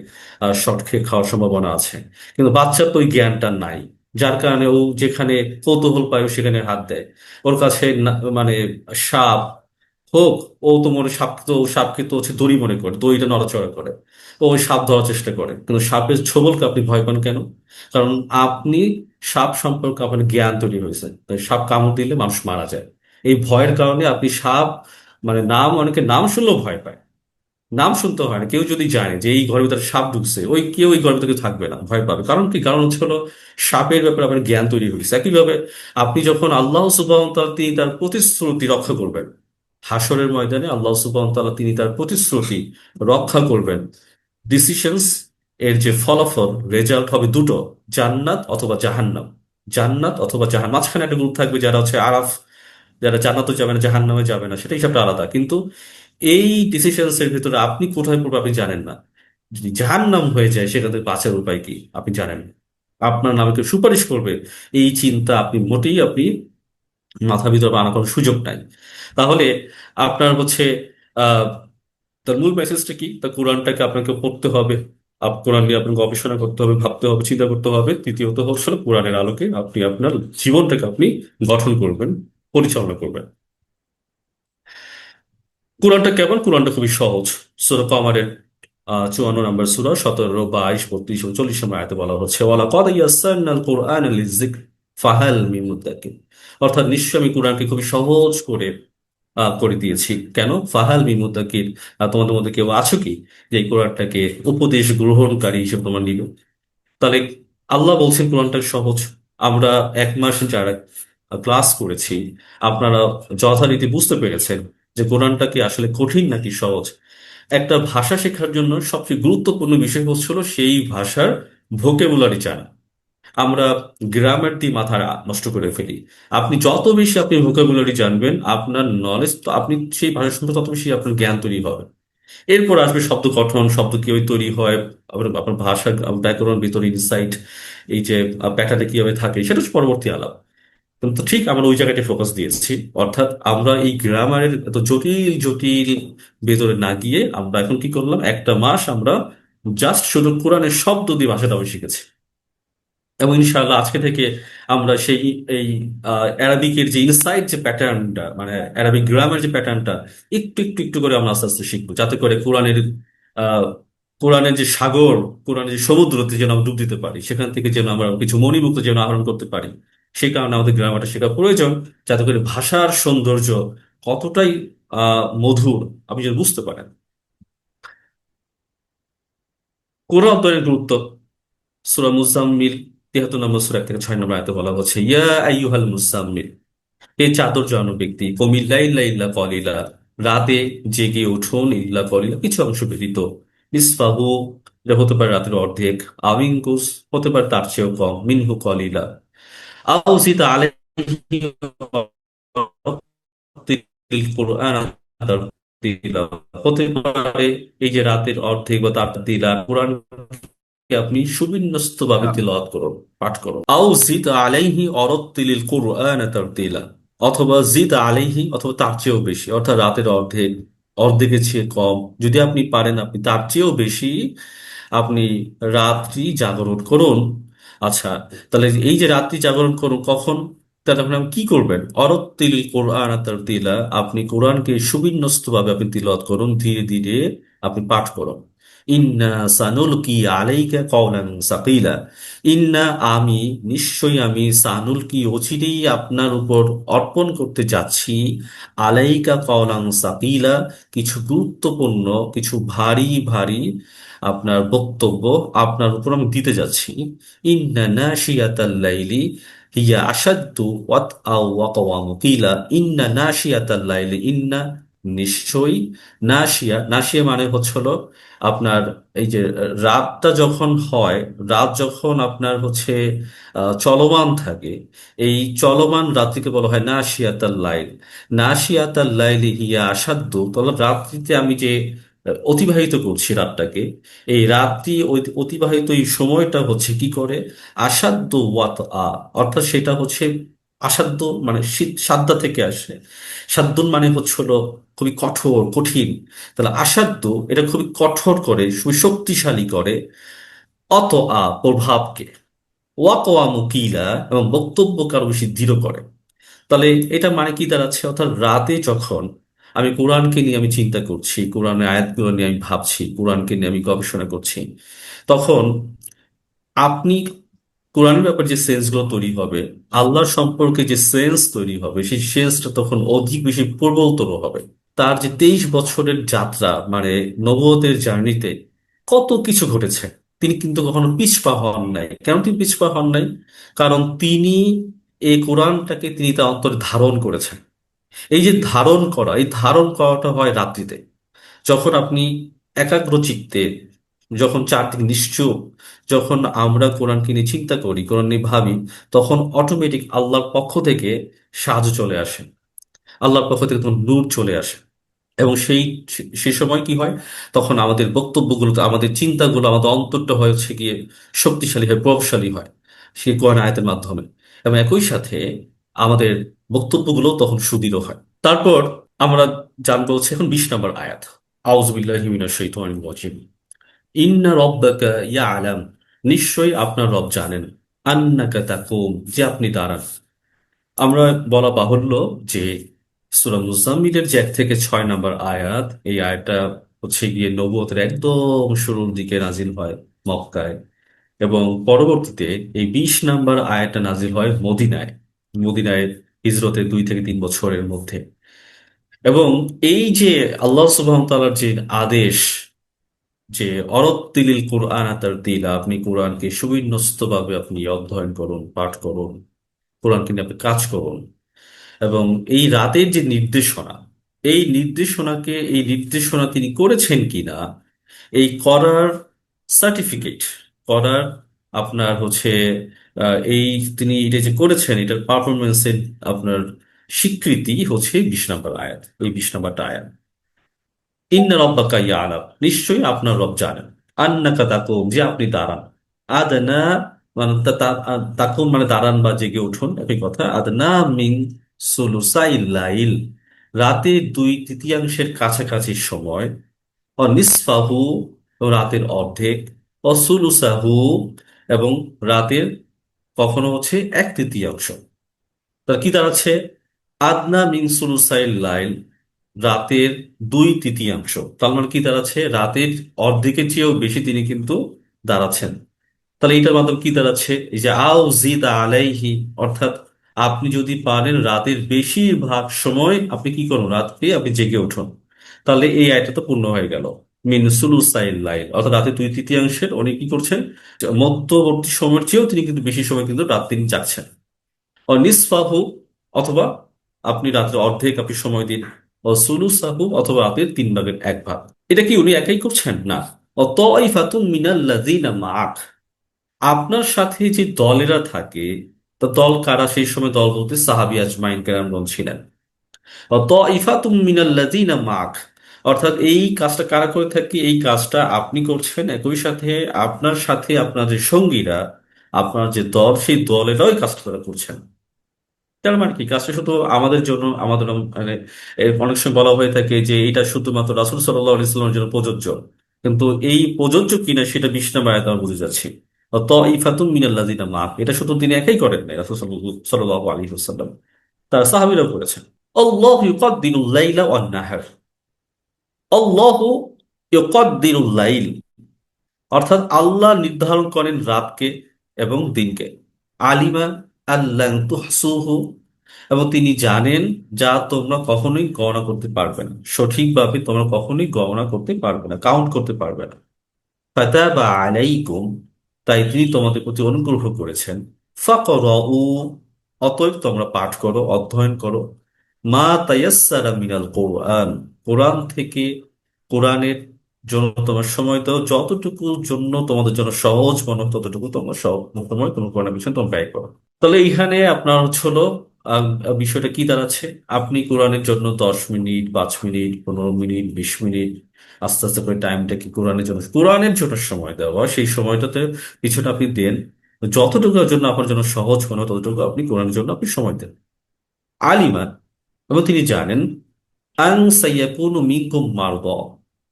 শর্ট খেয়ে খাওয়ার সম্ভাবনা আছে। কিন্তু বাচ্চার তো ওই জ্ঞানটা নাই, যার কারণে ও যেখানে কৌতূহল পায় ও সেখানে হাত দেয়। ওর কাছে মানে সাপ হোক, ও তো মনে সাপকে তো হচ্ছে দড়ি মনে করে, দড়িটা নড়াচড়া করে, ও ওই সাপ ধরার চেষ্টা করে। কিন্তু সাপের ছোবলকে আপনি ভয় পান কেন? কারণ আপনি সাপ সম্পর্কে আপনার জ্ঞান তৈরি হয়েছে, তাই সাপ কামড় দিলে মানুষ মারা যায়। এই ভয়ের কারণে আপনি সাপ মানে অনেকে নাম শুনলেও ভয় পায়। নাম শুনতে হয় না, কেউ যদি জানে যে এই ঘরের ভিতরে সাপ ঢুকছে, কেউ ওই ঘরের ভিতরে কেউ থাকবে না, ভয় পাবে। কারণ কি? কারণ হচ্ছে হলো সাপের ব্যাপারে আপনার জ্ঞান তৈরি হয়েছে। একইভাবে আপনি যখন আল্লাহ সুবহানাহু ওয়া তাআলা তিনি তার প্রতিশ্রুতি রক্ষা করবেন, হাসরের ময়দানে আল্লাহ সুবহানাহু ওয়া তাআলা তিনি তার প্রতিশ্রুতি রক্ষা করবেন। ডিসিশনস এর যে ফলাফল, রেজাল্ট হবে দুটো, জান্নাত অথবা জাহান্নাম। জান্নাত অথবা মাঝখানে একটা গ্রুপ থাকবে যারা হচ্ছে আরাফ, যারা জান্নাতও যাবে না জাহান্নামে যাবে না, সেটা হিসাবটা আলাদা। কিন্তু এই ডিসিশনস এর ভিতরে আপনি কোথায় পড়বে আপনি জানেন না। যদি জাহান্নাম হয়ে যায়, সেখান থেকে বাঁচার উপায় কি আপনি জানেন না। আপনার নামে কেউ সুপারিশ করবে, এই চিন্তা আপনি মাথার ভিতরে আনার কোনো সুযোগ নাই। তাহলে আপনার হচ্ছে আহ তার মূল মেসেজটা কি? তা কোরআনটাকে আপনাকে পড়তে হবে, কোরআন নিয়ে আপনাকে গবেষণা করতে হবে, ভাবতে হবে, চিন্তা করতে হবে। তৃতীয়ত হচ্ছে কোরআনের আলোকে আপনি আপনার জীবনটাকে আপনি গঠন করবেন, পরিচালনা করবেন। কোরআনটা কেমন? কোরআনটা খুবই সহজ। সূরা কমারের 54 নম্বর সূরা 17, 22, 32 ও 40 নম্বর আয়াতে বলা হচ্ছে, ওয়ালা কদ ইয়াসসারনাল কুরআনা লিযিকর ফাহাল মিন মুদ্দাকির। অর্থাৎ নিশ্চয় আমি কোরআনকে খুবই সহজ করে দিয়েছি। কেন? ফাহাল মিন মুদ্দাকির, তোমাদের মধ্যে কেউ আছো কি যে এই কোরআনটাকে উপদেশ গ্রহণকারী হিসেবে তোমার নিল? তাহলে আল্লাহ বলছেন কোরআনটা সহজ। আমরা 1 মাস যারা ক্লাস করেছি, আপনারা যথারীতি বুঝতে পেরেছেন যে কোরআনটা কি আসলে কঠিন নাকি সহজ। একটা ভাষা শেখার জন্য সবচেয়ে গুরুত্বপূর্ণ বিষয় হচ্ছিল সেই ভাষার ভোকেবুলারি জানা। আমরা গ্রামার দিয়ে মাথা নষ্ট করে ফেলি। আপনি যত বেশি ভোকাবুলারি জানবেন, আপনার নলেজ তো, আপনি সেই ভাষা সম্পর্কে তত বেশি আপনার জ্ঞান তৈরি হবে। এরপর আসবে শব্দ গঠন, শব্দ কিভাবে তৈরি হয়, আবার আপনার ভাষা ব্যাকরণ, ভিতরে ইনসাইট, এই যে প্যাটার্নে কিভাবে থাকে, সেটা হচ্ছে পরবর্তী আলাপ। কিন্তু ঠিক আমরা ওই জায়গাটা ফোকাস দিয়েছি। অর্থাৎ আমরা এই গ্রামারের এত জটিল জটিল ভেতরে না গিয়ে আমরা এখন কি করলাম, 1 মাস আমরা জাস্ট শুধু কোরআনের শব্দ দিয়ে ভাষাটা আমি শিখেছি। এবং ইনশাআল্লাহ আজকে থেকে আমরা সেই এই অ্যারাবিকের যে ইনসাইড যে প্যাটার্নটা, মানে অ্যারাবিক গ্রামের যে প্যাটার্নটা একটু একটু একটু করে আমরা আস্তে আস্তে শিখবো, যাতে করে আহ কোরআনের যে সাগর, কোরআনের যে সমুদ্রতে যেন আমরা ডুব দিতে পারি, সেখান থেকে যেন আমরা কিছু মণিমুক্ত যেন আহরণ করতে পারি। সেই কারণে আমাদের গ্রামারটা শেখা প্রয়োজন, যাতে করে ভাষার সৌন্দর্য কতটাই মধুর আপনি যেন বুঝতে পারেন। কোরআন অধ্যয়নের গুরুত্ব। সূরা মুজাম্মিল 73 নম্বর সূরা 1 থেকে 6 নম্বর আয়াতে বলা হচ্ছে, ইয়া আইয়ুহাল মুজাম্মিল, হে চাদর জড়ানো ব্যক্তি, কুমিল লাইলা ইল্লা কলিলা, রাতে জেগে উঠুন, ইল্লা কলিলা কিছু অংশ ব্যতীত, নিসফাহু, এটা হতে পারে রাতের অর্ধেক, আউইনকুস, হতে পারে তার চেয়েও কম, মিনহু কলিলা, আও জিদ আলাইহি ওয়ারাত্তিলিল কুরআন তারতিলা, হতে পারে এই যে রাতের অর্ধেক বা তার তিলা কোরআন আপনি সুবিন্যস্ত ভাবে তিলাওয়াত করুন, পাঠ করুন। আও জিদ আলাইহি অরত্তিলিল কুরআন তারতিলা, অথবা জিদ আলাইহি, অথবা তার চেয়েও বেশি, অর্থাৎ রাতের অর্ধেক, অর্ধেকের চেয়ে কম, যদি আপনি পারেন আপনি তার চেয়েও বেশি আপনি রাত্রি জাগরণ করুন। আচ্ছা, তাহলে এই যে রাত্রি জাগরণ করুন কখন, তাহলে আপনি কি করবেন? অরত্তিল কোরআন তারতিলা, আপনি কোরআনকে সুবিন্যস্ত ভাবে আপনি তিলাওয়াত করুন, ধীরে ধীরে আপনি পাঠ করুন। ইন্না সানুলকি আলাইকা কওলান সাকিলা, ইন্না, আমি, নিশ্চয়ই আমি, সানুলকি, অচিরেই আপনার উপর অর্পণ করতে যাচ্ছি, আলাইকা কওলান সাকিলা, কিছু গুরুত্বপূর্ণ, কিছু ভারী ভারী আপনার বক্তব্য আপনার উপর আমি দিতে যাচ্ছি। ইন্না নাশিয়াতাল লাইলি হিয়া আসাদ্দু ওয়াতআও ওয়াকওয়ামু কিলা, ইন্না নাশিয়াতাল লাইলি, ইন্না, নিশ্চয়ই, নাশিয়া, নাশিয়া মানে হচ্ছে হলো আপনার এই যে রাতটা যখন হয়, রাত যখন আপনার হচ্ছে চলমান থাকে, এই চলমান রাত্রিকে বলা হয় নাশিয়াতাল লাইল। নাশিয়াতাল লাইলি হিয়া আসাদ্দু, তাহলে রাত্রিতে আমি যে অতিবাহিত করছি রাতটাকে, এই রাত্রি অতিবাহিত এই সময়টা হচ্ছে কি করে, আসাধ্য ওয়াত আ, অর্থাৎ সেটা হচ্ছে আসাধ্য মানে সাধ্যা থেকে আসে। সাধ্যুন মানে হচ্ছে হলো খুবই কঠোর কঠিন। তাহলে আসাধ্য এটা খুবই কঠোর করে, খুবই শক্তিশালী করে, অত প্রভাবকে, ওয়াকওয়া মুকিলা, এবং বক্তব্যকে আরো বেশি দৃঢ় করে। তাহলে এটা মানে কি দাঁড়াচ্ছে, অর্থাৎ রাতে যখন আমি কোরআনকে নিয়ে আমি চিন্তা করছি, কোরআনের আয়াতগুলো নিয়ে আমি ভাবছি, কোরআনকে নিয়ে আমি গবেষণা করছি, তখন আপনি কোরআনের ব্যাপারে যে সেন্সগুলো তৈরি হবে, আল্লাহর সম্পর্কে যে সেন্স তৈরি হবে, সেই সেন্সটা তখন অধিক বেশি প্রবলতর হবে। তার যে 23 বছরের যাত্রা, মানে নবুয়তের জার্নিতে কত কিছু ঘটেছে, তিনি কিন্তু কখনো পিছপা হন নাই। কেন তিনি পিছপা হন নাই? কারণ তিনি এই কোরআনটাকে তিনি তার অন্তরে ধারণ করেছেন। এই যে ধারণ করা, এই ধারণ করাটা হয় রাত্রিতে, যখন আপনি একাগ্র চিত্তে, যখন চারদিক নিশ্চুপ, যখন আমরা কোরআনকে নিয়ে চিন্তা করি, কোরআন নিয়ে ভাবি, তখন অটোমেটিক আল্লাহর পক্ষ থেকে সাহায্য চলে আসে, আল্লাহর পক্ষ থেকে তখন নূর চলে আসে। এবং সেই সময় কি হয়, তখন আমাদের বক্তব্যগুলো, আমাদের চিন্তাগুলো, আমাদের অন্তরটা হচ্ছে গিয়ে শক্তিশালী হয়, প্রভাবশালী হয় সেই কোরআন আয়াতের মাধ্যমে। এবং একই সাথে আমাদের বক্তব্যগুলো তখন সুদৃঢ় হয়। তারপর আমরা জানবো হচ্ছে এখন 20 নম্বর আয়াত। আউযু বিল্লাহি মিনাশ শাইতানির রাজিম। ইন্না রাব্বাকা ইয়ালাম, নিশ্চয়ই আপনার রব জানেন, আন্নাকা তাকুম, যে আপনি দাঁড়ান। আমরা বলা বাহুল্য যে সূরা মুজাম্মিলের যে 1 থেকে 6 নম্বর আয়াত, এই আয়াতটা হচ্ছে গিয়ে নবুয়তের একদম শুরুর দিকে নাজিল হয় মক্কায়, এবং পরবর্তীতে এই 20 নম্বর আয়াতটা নাজিল হয় মদিনায়। মদিনায় হিজরতের 2 থেকে 3 বছরের মধ্যে। এবং এই যে আল্লাহ সুবহানাহু ওয়া তাআলার যে আদেশ, যে অরত্তিলিল কুরআন তারতিলা, আপনি কোরআনকে সুবিন্যস্তভাবে আপনি অধ্যয়ন করুন, পাঠ করুন, কোরআনকে নিয়ে আপনি কাজ করুন, এবং এই রাতের যে নির্দেশনা, এই নির্দেশনা তিনি করেছেন কিনা, এই করার সার্টিফিকেট, করার আপনার হচ্ছে এই তিনি এটা যে করেছেন এটার পারফরমেন্সের আপনার স্বীকৃতি হচ্ছে 20 নম্বর আয়াত, এই 20 নম্বরটা আয়াত। ইন্না রব্বাকা ইয়ালাম, নিশ্চয়ই আপনার রব জানেন, আন্নাকা তাকুম, যে আপনি দাঁড়ান, আদনা মানে তাকুম মানে দাঁড়ান বা জেগে উঠুন, একই কথা। আদনা মিন সুলুসাইল লাইল, রাতের 2/3 কাছাকাছি সময়, নিসফাহু, রাতের অর্ধেক, সুলুসাহু, এবং রাতের কখনো হচ্ছে 1/3। তার কি দাঁড়াচ্ছে? আদনা মিন সুলুসাইল লাইল, রাতের 2/3। তার মানে কি দাঁড়াচ্ছে? রাতের অর্ধেকের চেয়েও বেশি তিনি কিন্তু দাঁড়াচ্ছেন। তাহলে এটার মাধ্যমে কি দাঁড়াচ্ছে? এই যে আও জিদ আলাইহি, অর্থাৎ আপনি যদি পারেন রাতের বেশিরভাগ সময় আপনি কি করুন, রাত্রে আপনি জেগে উঠুন। তাহলে এই আয়টা তো পূর্ণ হয়ে গেল। মিন সুলুসাইল লাইল, অর্থাৎ রাতের 2/3 উনি কি করছেন? মধ্যবর্তী সময়ের চেয়েও তিনি কিন্তু বেশি সময় কিন্তু রাত তিনি জাগছেন। নিসফাহু, অথবা আপনি রাত্রে অর্ধেক আপনি সময় দিন। সুলুসাহু, অথবা রাতের 3/1 ভাগ। এটা কি উনি একাই করছেন? না। তাইফাতুম মিনাল্লাযিনা মাআক, আপনার সাথে যে দলেরা থাকে, তা দল কারা? সেই সময় দল বলতে সাহাবী আজমাইন কেরামগণ ছিলেন। তাইফাতুম মিনাল্লাযিনা মাআক, অর্থাৎ এই কাজটা কারা করে থাকে? এই কাজটা আপনি করছেন, একই সাথে আপনার সাথে আপনার যে সঙ্গীরা, আপনার যে দল, সেই দলেরাও এই কাজটা তারা করছেন। তার মানে কি? কাজটা শুধু আমাদের জন্য, আমাদের মানে অনেক সময় বলা হয়ে থাকে যে এটা শুধুমাত্র রাসূল সাল্লাল্লাহু আলাইহি ওয়াসাল্লামের জন্য প্রযোজ্য, কিন্তু এই প্রযোজ্য কিনা সেটা 20 নম্বর আয়াতে আমরা বুঝে যাচ্ছি। তাইফাতুম মিনাল্লাযিনা মাআক, এটা শুধু তিনি একাই করেন নাই, রাসূল সাল্লাল্লাহু আলাইহি ওয়াসাল্লাম, তার সাহাবীরাও করেছেন। আল্লাহু ইউকাদ্দিরুল লাইলা ওয়ান নাহার, আল্লাহু ইউকাদ্দিরুল লাইল, অর্থাৎ আল্লাহ নির্ধারণ করেন রাতকে এবং দিনকে। আলিমা আল্লাহ তুহসুহু, এবং তিনি জানেন যা তোমরা কখনোই গণনা করতে পারবে না, সঠিকভাবে তোমরা কখনোই গণনা করতে পারবে না, কাউন্ট করতে পারবে না। ফাতাবা আলাইকুম, তাই তিনি তোমাদের প্রতি অনুগ্রহ করেছেন। ফাকরাউ, অতএব তোমরা পাঠ করো, অধ্যয়ন করো। মা তায়াসসারা মিনাল কোরআন, কোরআন থেকে, কোরআনের জন্য তোমার সময় দাও, যতটুকু জন্য তোমাদের জন্য সহজ মনে হয় ততটুকু তোমার সময় তোমার কোরআনের পিছনে তোমরা ব্যয় করো। তাহলে এইখানে আপনার হচ্ছে হলো বিষয়টা কি দাঁড়াচ্ছে? আপনি কোরআনের জন্য 10 মিনিট, 5 মিনিট, 15 মিনিট, 20 মিনিট, আস্তে আস্তে করে টাইমটাকে কোরআনের জন্য সময় দেওয়া, সেই সময়টাতে কিছুটা আপনি দেন। যতটুকুর জন্য আপনার জন্য সহজ মনে হয় ততটুকু আপনি কোরআনের জন্য আপনি সময় দেন। আলিমান, এবং তিনি জানেন, আং সাইয়াকুনু মিনকুম মারদা,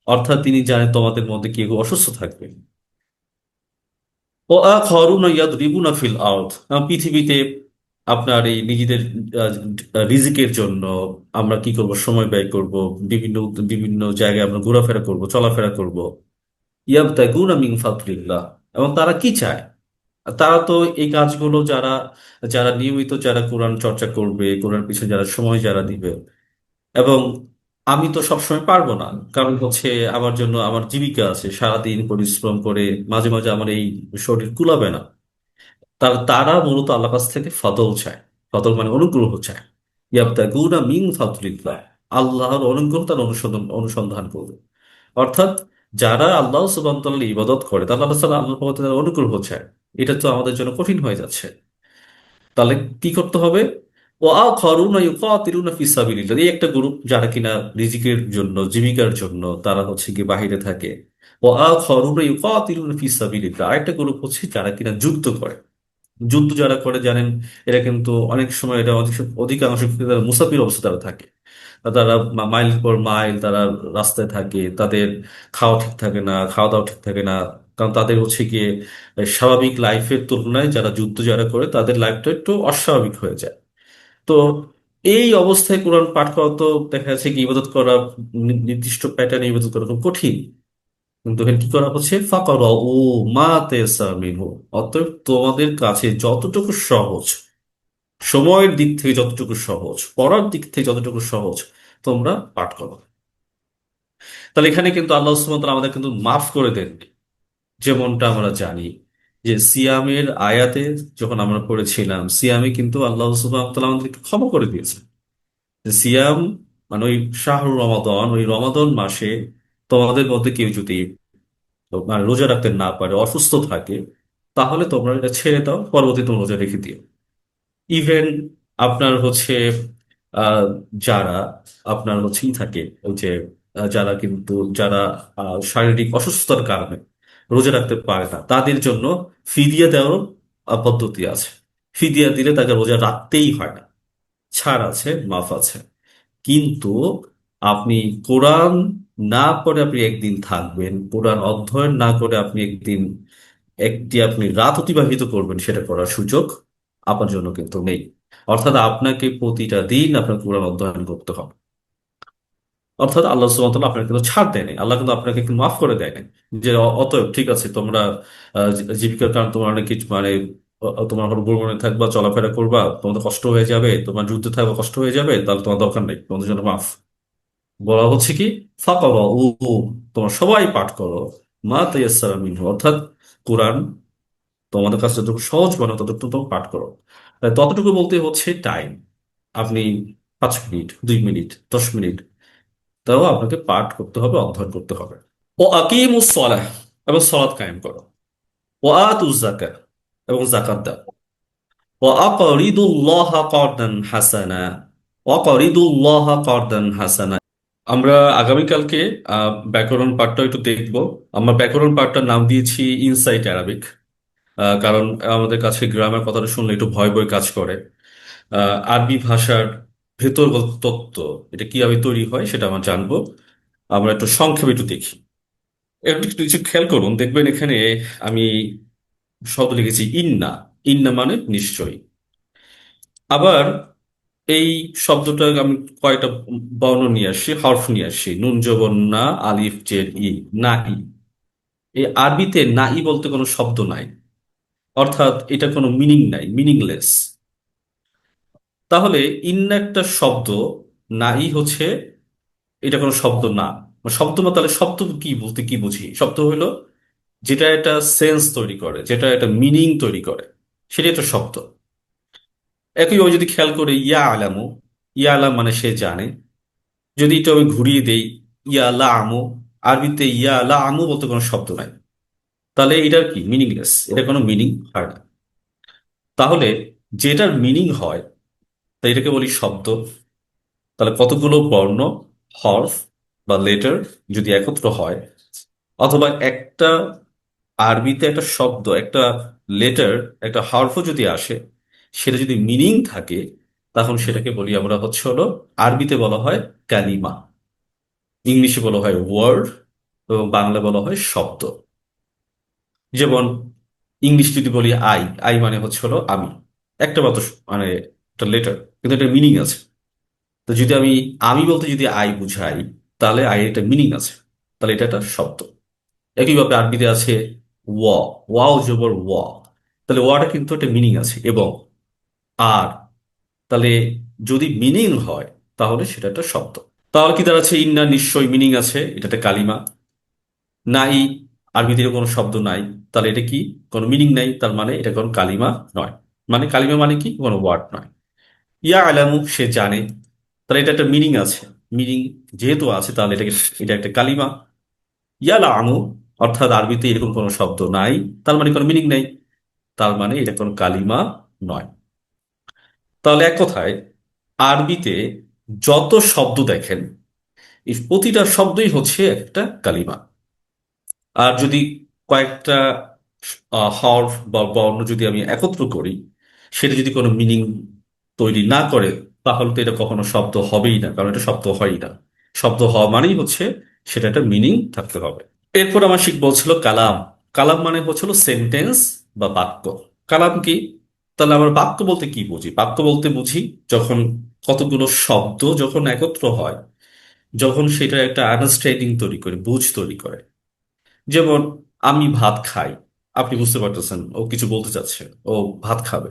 অর্থাৎ তিনি জানেন তোমাদের মধ্যে কেউ অসুস্থ থাকবে। ও আখারুনা ইয়াদরিবুনা ফিল আরদ, পৃথিবীতে আপনার এই নিজেদের আহ, রিজিকের জন্য আমরা কি করব? সময় ব্যয় করব, বিভিন্ন বিভিন্ন জায়গায় আমরা ঘোরাফেরা করব, চলাফেরা করব। ইয়াবতাগুনা মিন ফাদলিল্লাহ, এবং তারা কি চায়? তারা তো এই কাজগুলো যারা যারা নিয়মিত যারা কোরআন চর্চা করবে, কোরআন পিছনে যারা সময় যারা দিবে, এবং আমি তো সবসময় পারবো না, কারণ হচ্ছে আমার জন্য আমার জীবিকা আছে, সারাদিন পরিশ্রম করে মাঝে মাঝে আমার এই শরীর কুলাবে না। তারা মূলত আল্লাহ কাছ থেকে ফদল চায়। ফদল মানে অনুগ্রহ চায়। ইয়াবতাগুনা মিন ফাদলিল্লাহ, আল্লাহর অনুগ্রহ তার অনুসন্ধান করবে। অর্থাৎ যারা আল্লাহ সুবহানাহু ওয়া তাআলার ইবাদত করে, তারা আল্লাহ তাআলা আল্লাহর পক্ষ থেকে তাদের অনুগ্রহ চায়। এটা তো আমাদের জন্য কঠিন হয়ে যাচ্ছে। তাহলে কি করতে হবে? ও আখারুনা ইউকাতিলুনা ফি সাবিলিল্লাহ, এই একটা গ্রুপ যারা কিনা রিজিকের জন্য, জীবিকার জন্য তারা হচ্ছে কি বাহিরে থাকে। ও আখারুনা ইউকাতিলুনা ফি সাবিলিল্লাহ, আরেকটা গ্রুপ হচ্ছে যারা কিনা যুদ্ধ করে। যুদ্ধ যারা করে জানেন, এরা কিন্তু অনেক সময় এটা অধিকাংশ ক্ষেত্রে তারা মুসাফির অবস্থা তারা থাকে। তারা মাইল পর মাইল তারা রাস্তায় থাকে, তাদের খাওয়া ঠিক থাকে না, খাওয়া দাওয়া ঠিক থাকে না। কারণ তাদের হচ্ছে গিয়ে স্বাভাবিক লাইফের তুলনায় যারা যুদ্ধ যারা করে তাদের লাইফটা একটু অস্বাভাবিক হয়ে যায়। তো এই অবস্থায় কোরআন পাঠ করা তো দেখা যাচ্ছে কি ইবাদত করা, নির্দিষ্ট প্যাটার্নে ইবাদত করা খুব কঠিন। কিন্তু এখানে কি করা হচ্ছে, ফাকার ও মা তেসার মিনহু, অতএব তোমাদের কাছে যতটুকু সহজ, সময়ের দিক থেকে যতটুকু সহজ, পড়ার দিক থেকে যতটুকু সহজ, তোমরা পাঠ করো। তাহলে এখানে কিন্তু আল্লাহ সুবহানাহু ওয়া তাআলা আমাদের কিন্তু মাফ করে দেন, যেমনটা আমরা জানি যে সিয়ামের আয়াতে যখন আমরা পড়েছিলাম, সিয়ামে কিন্তু আল্লাহ সুবহানাহু ওয়া তাআলা আমাদেরকে ক্ষমা করে দিয়েছে। যে সিয়াম মানে ওই শাহরুর রমাদান, ওই রমাদান মাসে তোমাদের মধ্যে কেউ যদি মানে রোজা রাখতে না পারে, অসুস্থ থাকে, তাহলে তোমরা এটা ছেড়ে দাও, পরবর্তী তোমরা রোজা রেখে দিও। ইভেন আপনার হচ্ছে আহ, যারা আপনার হচ্ছেই থাকে ওই যে যারা কিন্তু যারা শারীরিক অসুস্থতার কারণে রোজা রাখতে পারে না, তাদের জন্য ফিদিয়া দেওয়ার পদ্ধতি আছে। ফিদিয়া দিলে তাকে রোজা রাখতেই হয় না, ছাড় আছে, মাফ আছে। কিন্তু আপনি কোরআন না পড়ে আপনি একদিন থাকবেন, কোরআন অধ্যয়ন না করে আপনি একদিন আপনি রাত অতিবাহিত করবেন, সেটা করার সুযোগ আপনার জন্য কিন্তু নেই। অর্থাৎ আপনাকে প্রতিটা দিন আপনার কোরআন অধ্যয়ন করতে হবে। অর্থাৎ আল্লাহ সুবহানাহু ওয়া তাআলা আপনাকে কিন্তু ছাড় দেয়নি, আল্লাহ কিন্তু আপনাকে কিন্তু মাফ করে দেয়নি। যে অতএব ঠিক আছে, তোমরা জীবিকার কারণ তোমার অনেক কিছু মানে তোমার হলো ভ্রমণে থাকবা, চলাফেরা করবা, তোমাদের কষ্ট হয়ে যাবে, তোমার যুদ্ধে থাকবা, কষ্ট হয়ে যাবে, তাহলে তোমার দরকার নেই, তোমাদের জন্য মাফ। বলা হচ্ছে কি, ফাকারা ও তোমরা সবাই পাঠ করো, মা তায়াসসারা মিনহু, অর্থাৎ কোরআন তোমাদের কাছে যতটুকু সহজ মনে হয় ততটুকু তোমরা পাঠ করো। ততটুকু বলতে হচ্ছে টাইম। আপনি 5 মিনিট, 2 মিনিট, 10 মিনিট, তাও আপনাকে পাঠ করতে হবে, অধ্যয়ন করতে হবে। ও আকিমুস সালাহ, এবং সালাত কায়েম করো। ও আতুজ যাকাত, এবং যাকাত দাও। ও আকরিদুল্লাহ কারদান হাসানা, ও আকরিদুল্লাহ কারদান হাসানা। আমরা আগামীকালকে ব্যাকরণ পাঠটা একটু দেখব। আমরা ব্যাকরণ পাঠটার নাম দিয়েছি ইনসাইট অ্যারাবিক, কারণ আমাদের কাছে গ্রামের কথাটা শুনলে একটু ভয় ভয় কাজ করে। আরবি ভাষার ভেতরগত তত্ত্ব, এটা কিভাবে তৈরি হয় সেটা আমরা জানবো। আমরা একটু সংক্ষেপে একটু দেখি। একটু একটু কিছু খেয়াল করুন, দেখবেন এখানে আমি শব্দ লিখেছি ইন্না। ইন্না মানে নিশ্চয়ই। আবার এই শব্দটা আমি কয়েকটা বর্ণ নিয়ে আসছি, হরফ নিয়ে আসছি, নুন জবর না, আলিফ জের ই, না ই। এই আরবিতে না ই বলতে কোনো শব্দ নাই, অর্থাৎ এটা কোনো মিনিং নাই, মিনিংলেস। তাহলে ইন্না একটা শব্দ, না ই হচ্ছে এটা কোনো শব্দ না। শব্দ না, তাহলে শব্দ কি বলতে কি বুঝি? শব্দ হলো যেটা একটা সেন্স তৈরি করে, যেটা একটা মিনিং তৈরি করে, সেটা একটা শব্দ। একইভাবে যদি খেয়াল করে ইয়া আলামু, ইয়া আলাম মানে সে জানে। যদি এটা আমি ঘুরিয়ে দেই, ইয়া লা আমু, আরবিতে ইয়া লা আমু বলতে কোনো শব্দ নাই, তাহলে এটার কি মিনিংলেস, এটা কোনো মিনিং হয় না। তাহলে যেটার মিনিং হয়, তাই এটাকে বলি শব্দ। তাহলে কতগুলো বর্ণ, হরফ বা লেটার যদি একত্র হয়, অথবা একটা আরবিতে একটা শব্দ, একটা লেটার, একটা হরফও যদি আসে, সেটা যদি মিনিং থাকে, তখন সেটাকে বলি আমরা হচ্ছে হলো, আরবিতে বলা হয় কালিমা, ইংলিশে বলা হয় ওয়ার্ড, এবং বাংলা বলা হয় শব্দ। যেমন ইংলিশ যদি বলি আই, আই মানে হচ্ছে হলো আমি, একটা মাত্র মানে একটা লেটার, কিন্তু এটা মিনিং আছে। তো যদি আমি বলতে যদি আই বুঝাই, তাহলে আই একটা মিনিং আছে, তাহলে এটা একটা শব্দ। একইভাবে আরবিতে আছে ওয়া, ওয়াও জবর ওয়া, তাহলে ওয়াটা কিন্তু একটা মিনিং আছে, এবং আর, তাহলে যদি মিনিং হয় তাহলে সেটা একটা শব্দ। তাহলে কি দাঁড়াচ্ছে, ইন্না নিশ্চয় মিনিং আছে, এটা একটা কালিমা। নাই, আরবিতে এরকম কোনো শব্দ নাই, তাহলে এটা কি, কোনো মিনিং নাই, তার মানে এটা কোনো কালিমা নয়। মানে কালিমা মানে কি, কোনো ওয়ার্ড নয়। ইয়া আলামু সে জানে, তাহলে এটা একটা মিনিং আছে। মিনিং যেহেতু আছে, তাহলে এটা একটা কালিমা। ইয়ালা আমু, অর্থাৎ আরবিতে এরকম কোনো শব্দ নাই, তার মানে কোনো মিনিং নাই, তার মানে এটা কোনো কালিমা নয়। তাহলে এক কথায় আরবিতে যত শব্দ দেখেন, এই প্রতিটা শব্দই হচ্ছে একটা কালিমা। আর যদি কয়েকটা হরফ বা বর্ণ যদি আমি একত্র করি, সেটা যদি কোনো মিনিং তৈরি না করে, তাহলে তো এটা কখনো শব্দ হবেই না, কারণ এটা শব্দ হয়ই না। শব্দ হওয়া মানেই হচ্ছে সেটা একটা মিনিং থাকতে হবে। এরপর আমার শিখ বলছিল কালাম। কালাম মানে হচ্ছিল সেন্টেন্স বা বাক্য। কালাম কি? তাহলে আমরা বাক্য বলতে কি বুঝি? বাক্য বলতে বুঝি যখন কতগুলো শব্দ যখন একত্র হয়, যখন সেটা একটা আন্ডারস্ট্যান্ডিং তৈরি করে, বুঝ তৈরি করে। যেমন আমি ভাত খাই, আপনি বুঝতে পারতেছেন ও কিছু বলতে চাচ্ছে, ও ভাত খাবে।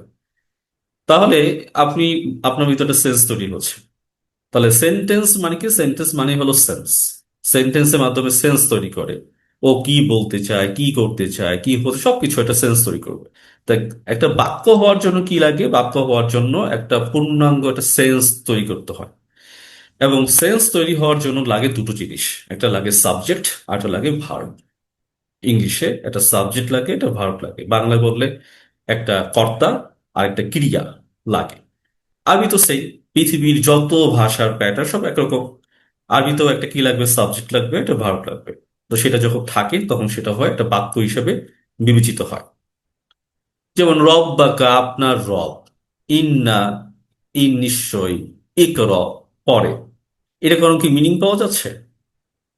তাহলে আপনি, আপনার ভিতরে সেন্স তৈরি হচ্ছে। তাহলে সেন্টেন্স মানে কি? সেন্টেন্স মানে হলো সেন্স। সেন্টেন্সের মাধ্যমে সেন্স তৈরি করে। ও কি বলতে চায়, কি করতে চায়, কি হতে, সবকিছু একটা সেন্স তৈরি করবে। তাই একটা বাক্য হওয়ার জন্য কি লাগে? বাক্য হওয়ার জন্য একটা পূর্ণাঙ্গ একটা সেন্স তৈরি করতে হয়। এবং সেন্স তৈরি হওয়ার জন্য লাগে দুটো জিনিস। একটা লাগে সাবজেক্ট, আর একটা লাগে ভার্ব। ইংলিশে একটা সাবজেক্ট লাগে, একটা ভার্ব লাগে। বাংলায় বললে একটা কর্তা আর একটা ক্রিয়া লাগে। আরবি তো সেই, পৃথিবীর যত ভাষার প্যাটার্ন সব একরকম। আরবিতেও একটা কি লাগবে? সাবজেক্ট লাগবে, একটা ভার্ব লাগবে। তো সেটা যখন থাকে তখন সেটা হয় একটা বাক্য হিসেবে বিবেচিত হয়। যেমন রব বাকা, আপনার রব। ইন্না, ইন নিশ্চয়ই। ইকর, পরে। এটা কারণ কি মিনিং পাওয়া যাচ্ছে?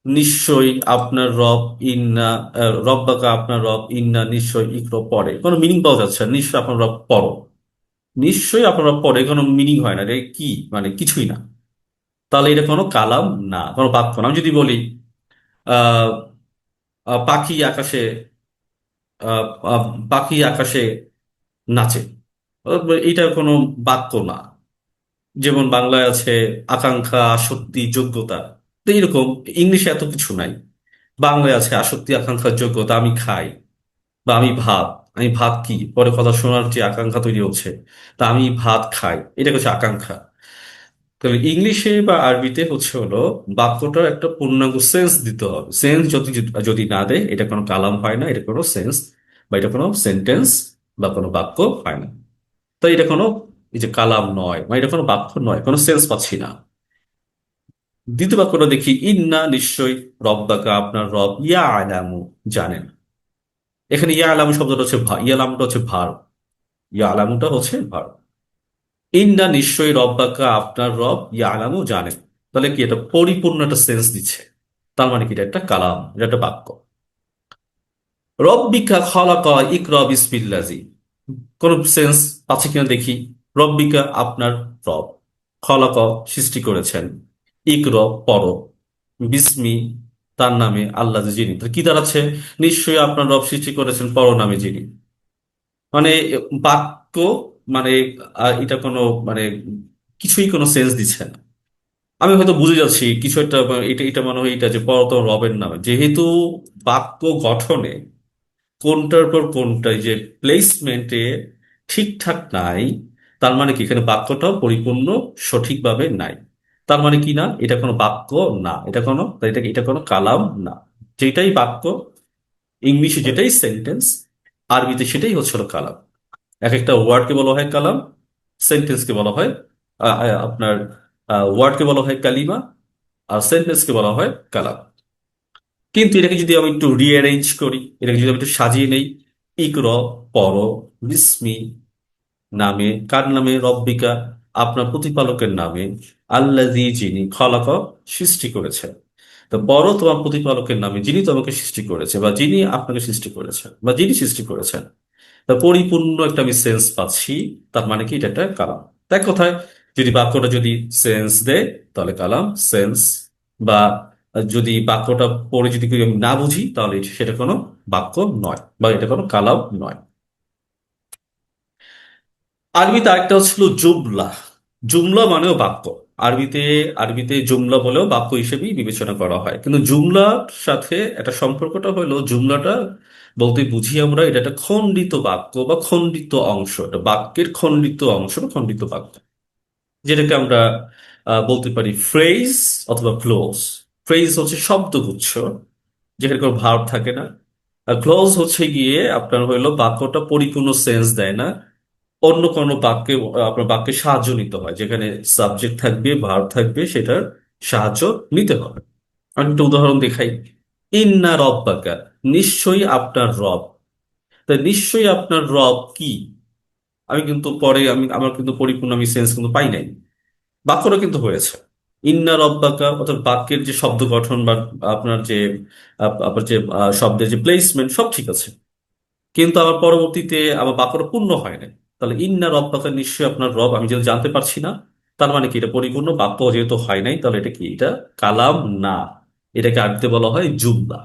নিশ্চয়ই আপনার রব, ইন্না, রব্বাকা আপনার রব, ইন্না নিশ্চয়, ইকর পরে, কোনো মিনিং পাওয়া যাচ্ছে না। নিশ্চয় আপনার রব পড়ো, নিশ্চয়ই আপনার রব পড়ে, কোনো মিনিং হয় না। এটা কি মানে? কিছুই না। তাহলে এটা কোনো কালাম না, কোনো বাক্য না। আমি যদি বলি আহ পাখি আকাশে, আহ আহ, পাখি আকাশে নাচে, এটা কোনো বাক্য না। যেমন বাংলায় আছে আকাঙ্ক্ষা, আসক্তি, যোগ্যতা। তো এরকম ইংলিশে এত কিছু নাই। বাংলায় আছে আসক্তি, আকাঙ্ক্ষা, যোগ্যতা। আমি খাই, বা আমি ভাত। আমি ভাত কি, পরে কথা শোনার যে আকাঙ্ক্ষা তৈরি হচ্ছে, তা আমি ভাত খাই, এটা হচ্ছে আকাঙ্ক্ষা। তাহলে ইংলিশে বা আরবিতে হচ্ছে হলো বাক্যটার একটা পূর্ণাঙ্গ সেন্স দিতে হবে। সেন্স যদি যদি না দেয়, এটা কোনো কালাম হয় না, এটা কোনো সেন্স বা এটা কোনো সেন্টেন্স বা কোনো বাক্য হয় না। তাই এটা কোনো, এই যে কালাম নয় বা এটা কোনো বাক্য নয়, কোনো সেন্স পাচ্ছি না। দ্বিতীয় বাক্যটা দেখি, ইন্না নিশ্চয়ই, রব্বাকা আপনার রব, ইয়া আলামু জানেন। এখানে ইয়া আলামু শব্দটা হচ্ছে ইয়া আলামুটা হচ্ছে ভার্ব। ইয়া আলামুটা হচ্ছে ভার্ব। ইন্না নিশ্চয়ই, রব্বাকা আপনার রব, ইয়া আলামু জানেন। তাহলে কি এটা পরিপূর্ণ একটা সেন্স দিচ্ছে। তার মানে কি? এটা একটা কালাম, এটা একটা বাক্য। রব্বিকা খলাকা ইকরা বিসমিল্লাজি, কোন সেন্স আছে কিনা দেখি। রব্বিকা আপনার রব, খলাকা সৃষ্টি করেছেন, ইকর পড়ো, বিস্মি তার নামে, আল্লাহ যিনি। তাহলে কি দাঁড়াচ্ছে? নিশ্চয়ই আপনার রব সৃষ্টি করেছেন, পরো নামে যিনি। মানে বাক্য, মানে এটা কোনো মানে কিছুই কোনো সেন্স দিচ্ছে না। আমি হয়তো বুঝে যাচ্ছি কিছু একটা, এটা এটা মনে হয় এটা যে পরত রবের নামে, যেহেতু বাক্য গঠনে কোনটার পর কোনটা এই যে প্লেসমেন্টে ঠিকঠাক নাই, তার মানে কি এখানে বাক্যটাও পরিপূর্ণ সঠিকভাবে নাই। তার মানে কি না, এটা কোনো বাক্য না, এটা কোনো, এটা এটা কোনো কালাম না। যেটাই বাক্য, ইংলিশে যেটাই সেন্টেন্স, আরবিতে সেটাই হচ্ছে হলো কালাম। এক একটা ওয়ার্ডকে বলা হয় কালাম, সেন্টেন্সকে বলা হয় আপনার, ওয়ার্ডকে বলা হয় কালিমা, আর সেন্টেন্সকে বলা হয় কালাম। কিন্তু এটাকে যদি আমি একটু রিঅ্যারেঞ্জ করি, এটাকে যদি আমি একটু সাজিয়ে নেই, ইকর পড়ো, বিস্মি নামে, কার নামে? রব্বিকা আপনার প্রতিপালকের নামে, আল্লাযী যিনি, খলাক সৃষ্টি করেছেন। তো পড়ো তোমার প্রতিপালকের নামে, যিনি তোমাকে সৃষ্টি করেছে, বা যিনি আপনাকে সৃষ্টি করেছেন, বা যিনি সৃষ্টি করেছেন। তা পরিপূর্ণ একটা আমি সেন্স পাচ্ছি। তার মানে কি? এটা একটা কালাম। তাই কথায়, যদি বাক্যটা যদি সেন্স দেয় তাহলে কালাম সেন্স। বা যদি বাক্যটা পড়ে যদি কেউ আমি না বুঝি, তাহলে সেটা কোনো বাক্য নয়, বা এটা কোনো কালাম নয়। আরবিতে আরেকটা হচ্ছিল জুমলা। জুমলা মানেও বাক্য। আরবিতে, আরবিতে জুমলা বলেও বাক্য হিসেবেই বিবেচনা করা হয়। কিন্তু জুমলার সাথে একটা সম্পর্কটা হলো, জুমলাটা বলতে বুঝি আমরা এটা একটা খণ্ডিত বাক্য বা খণ্ডিত অংশ, এটা বাক্যের খণ্ডিত অংশ বা খণ্ডিত বাক্য, যেটাকে আমরা বলতে পারি ফ্রেজ অথবা ক্লোজ। ফ্রেজ হচ্ছে শব্দগুচ্ছ, যেখানে কোনো ভার্ব থাকে না। আর ক্লোজ হচ্ছে গিয়ে আপনার হইলো বাক্যটা পরিপূর্ণ সেন্স দেয় না, অন্য কোনো বাক্যে, আপনার বাক্যে সাহায্য নিতে হয়, যেখানে সাবজেক্ট থাকবে, ভার্ব থাকবে, সেটার সাহায্য নিতে হবে। আমি একটা উদাহরণ দেখাই। ইন্না রব্বাকা, নিশ্চয়ই আপনার রব। তা নিশ্চয়ই আপনার রব কি? আমি কিন্তু পরে, আমার কিন্তু পরিপূর্ণ আমি সেন্স কিন্তু পাই নাই। বাক্যটা কিন্তু হয়েছে ইন্না রব্বাকা, অর্থাৎ বাক্যের যে শব্দ গঠন বা আপনার যে আপনার যে শব্দের যে প্লেসমেন্ট সব ঠিক আছে, কিন্তু আমার পরবর্তীতে আমার বাক্যটা পূর্ণ হয় না। তাহলে ইন্না রব্বাকা, নিশ্চয়ই আপনার রব, আমি যেটা জানতে পারছি না, তার মানে কি, এটা পরিপূর্ণ বাক্য যেহেতু হয় নাই, তাহলে এটা কি, এটা কালাম না, এটাকে আরবিতে বলা হয় জুমলা।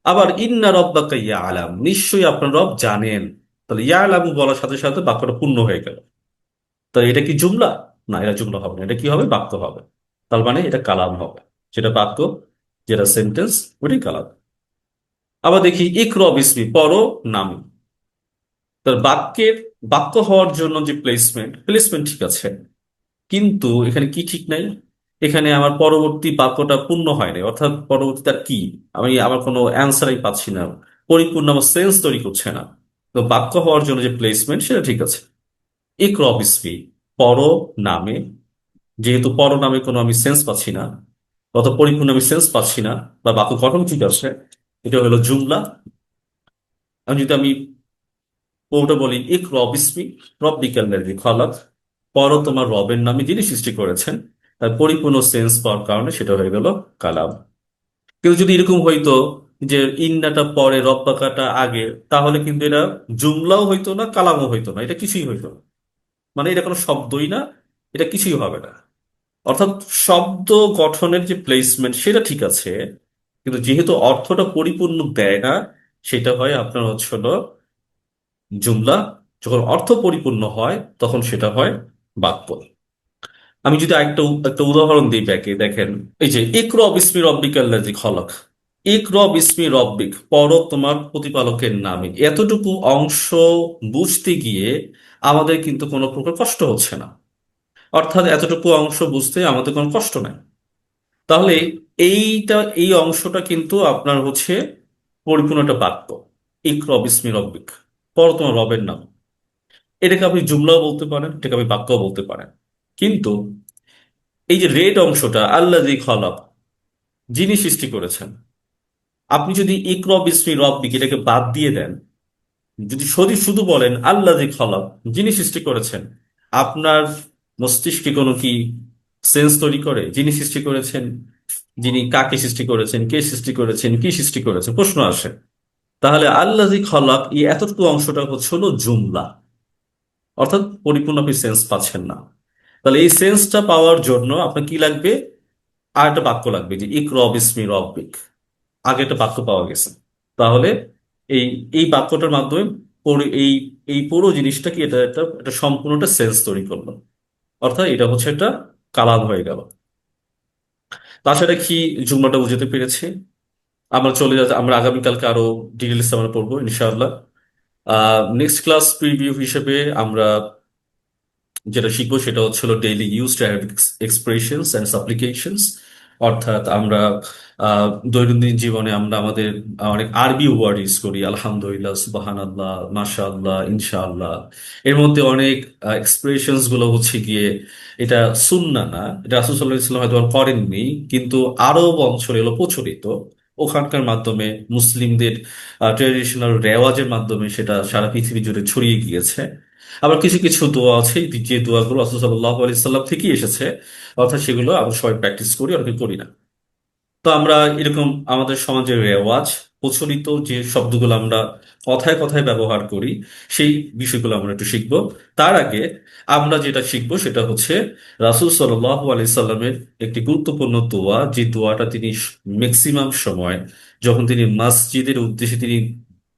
আবার ইন্না রব্বাকা ইয়ালাম, নিশ্চয়ই আপনার রব জানেন, তাহলে ইয়ালামু বলার সাথে সাথে বাক্যটা পূর্ণ হয়ে গেল। তাহলে এটা কি জুমলা? না, এটা জুমলা হবে না, এটা কি হবে, বাক্য হবে। তার মানে এটা কালাম হবে, যেটা বাক্য, যেটা সেন্টেন্স, ওটাই কালাম। আবার দেখি ইকরা বিসমি, পড়ো নামে। তার বাক্যের, বাক্য হওয়ার জন্য যে প্লেসমেন্ট, প্লেসমেন্ট ঠিক আছে, কিন্তু এখানে কি ঠিক নাই, এখানে আমার পরবর্তী বাক্যটা পূর্ণ হয় নাই, অর্থাৎ পরবর্তী তার কি, আমি আমার কোনো অ্যান্সারই পাচ্ছি না, পরিপূর্ণ আমার সেন্স তৈরি করছে না। তো বাক্য হওয়ার জন্য যে প্লেসমেন্ট সেটা ঠিক আছে। ইকরা বিসমি, পড়ো নামে, যেহেতু পড়ো নামে কোনো আমি সেন্স পাচ্ছি না, অত পরিপূর্ণ আমি সেন্স পাচ্ছি না, বা বাক্য গঠন ঠিক আছে, এটা হলো জুমলা। আমি ওটা বলি ইকরা বিসমি রব্বিকাল্লাযী খলাক, পড়ো তোমার রবের নামে যিনি সৃষ্টি করেছেন, তার পরিপূর্ণ সেন্স পাওয়ার কারণে সেটা হয়ে গেল কালাম। কিন্তু যদি এরকম হইতো যে ইন্নাটা পরে রব্বাকাটা আগে, তাহলে কিন্তু এটা জুমলাও হইতো না, কালামও হইতো না, এটা কিছুই হইতো না। মানে এটা কোনো শব্দই না, এটা কিছুই হবে না। অর্থাৎ শব্দ গঠনের যে প্লেসমেন্ট সেটা ঠিক আছে, কিন্তু যেহেতু অর্থটা পরিপূর্ণ দেয় না, সেটা হয় আপনার হচ্ছে হলো জুমলা। যখন অর্থ পরিপূর্ণ হয় তখন সেটা হয় বাক্য। আমি যদি একটা একটা উদাহরণ দিই ব্যাকে, দেখেন, এই যে ইকরা বিসমি রব্বিকাল্লাযী খলাক, ইকরা বিসমি রব্বিক, পড়ো তোমার প্রতিপালকের নামে, এতটুকু অংশ বুঝতে গিয়ে আমাদের কিন্তু কোনো প্রকার কষ্ট হচ্ছে না। অর্থাৎ এতটুকু অংশ বুঝতে আমাদের কোনো কষ্ট নাই। তাহলে এই অংশটা কিন্তু আপনার হচ্ছে পরিপূর্ণ একটা বাক্য। ইকরা বিসমি রব্বিক, পড়ো তোমার রবের নাম। এটাকে আপনি জুমলাও বলতে পারেন, এটাকে আপনি বাক্যও বলতে পারেন। কিন্তু এই যে রেড অংশটা, আল্লাযী খলাক, যিনি সৃষ্টি করেছেন, আপনি যদি ইকরা বিসমি রব্বিক এটাকে বাদ দিয়ে দেন, যদি শুধু শুধু বলেন আল্লাযী খলাক, যিনি সৃষ্টি করেছেন, আপনার মস্তিষ্কে কোনো কি সেন্স তৈরি করে, যিনি সৃষ্টি করেছেন, যিনি কাকে সৃষ্টি করেছেন, কে সৃষ্টি করেছেন, কি সৃষ্টি করেছেন, প্রশ্ন আসে। তাহলে আল্লাযী খলাক এই এতটুকু অংশটা হচ্ছে হলো জুমলা, অর্থাৎ পরিপূর্ণ আপনি সেন্স পাচ্ছেন না। তাহলে এই সেন্সটা পাওয়ার জন্য আপনার কি লাগবে, আর একটা বাক্য লাগবে, যে ইকরা বিসমি রব্বিক, আগে একটা বাক্য পাওয়া গেছে। তাহলে এই এই বাক্যটার মাধ্যমে এই এই পুরো জিনিসটা কি, এটা একটা একটা সম্পূর্ণটা সেন্স তৈরি করলো, অর্থাৎ এটা হচ্ছে একটা কালাম হয়ে গেল। তাছাড়া কি জুমলাটা বুঝতে পেরেছি? আমরা চলে যাচ্ছি, আমরা আগামীকালকে আরো ডিটেলস আমরা পড়বো ইনশাআল্লাহ। নেক্সট ক্লাস প্রিভিউ হিসেবে আমরা যেটা শিখবো সেটা হচ্ছে হলো daily used Arabic expressions and supplications. অর্থাৎ আমরা দৈনন্দিন জীবনে আমরা আমাদের অনেক আরবি ওয়ার্ড ইউজ করি, আলহামদুলিল্লাহ, সুবহানাল্লাহ, মাশাআল্লাহ, ইনশাআল্লাহ। এর মধ্যে অনেক এক্সপ্রেশনস গুলো হচ্ছে গিয়ে, এটা সুন্নাহ না, এটা রাসূল সাল্লাল্লাহু আলাইহি ওয়াসাল্লাম হয়তো আর করেননি, কিন্তু আরব অঞ্চলে এগুলো প্রচলিত। ওখানকার মাধ্যমে মুসলিমদের ট্রেডিশনাল রেওয়াজের মাধ্যমে সেটা সারা পৃথিবী জুড়ে ছড়িয়ে গিয়েছে। আবার কিছু কিছু দোয়া আছে যে দোয়াগুলো রাসূল সাল্লাল্লাহু আলাইহি সাল্লাম থেকেই এসেছে, অর্থাৎ সেগুলো আমরা সবাই প্র্যাকটিস করি, অনেকে করি না। তো আমরা এরকম আমাদের সমাজের রেওয়াজ, প্রচলিত যে শব্দগুলো আমরা কথায় কথায় ব্যবহার করি, সেই বিষয়গুলো আমরা একটু শিখবো। তার আগে আমরা যেটা শিখবো সেটা হচ্ছে রাসূল সাল্লাল্লাহু আলাইহি সাল্লামের একটি গুরুত্বপূর্ণ দোয়া, যে দোয়াটা তিনি ম্যাক্সিমাম সময় যখন তিনি মসজিদের উদ্দেশ্যে তিনি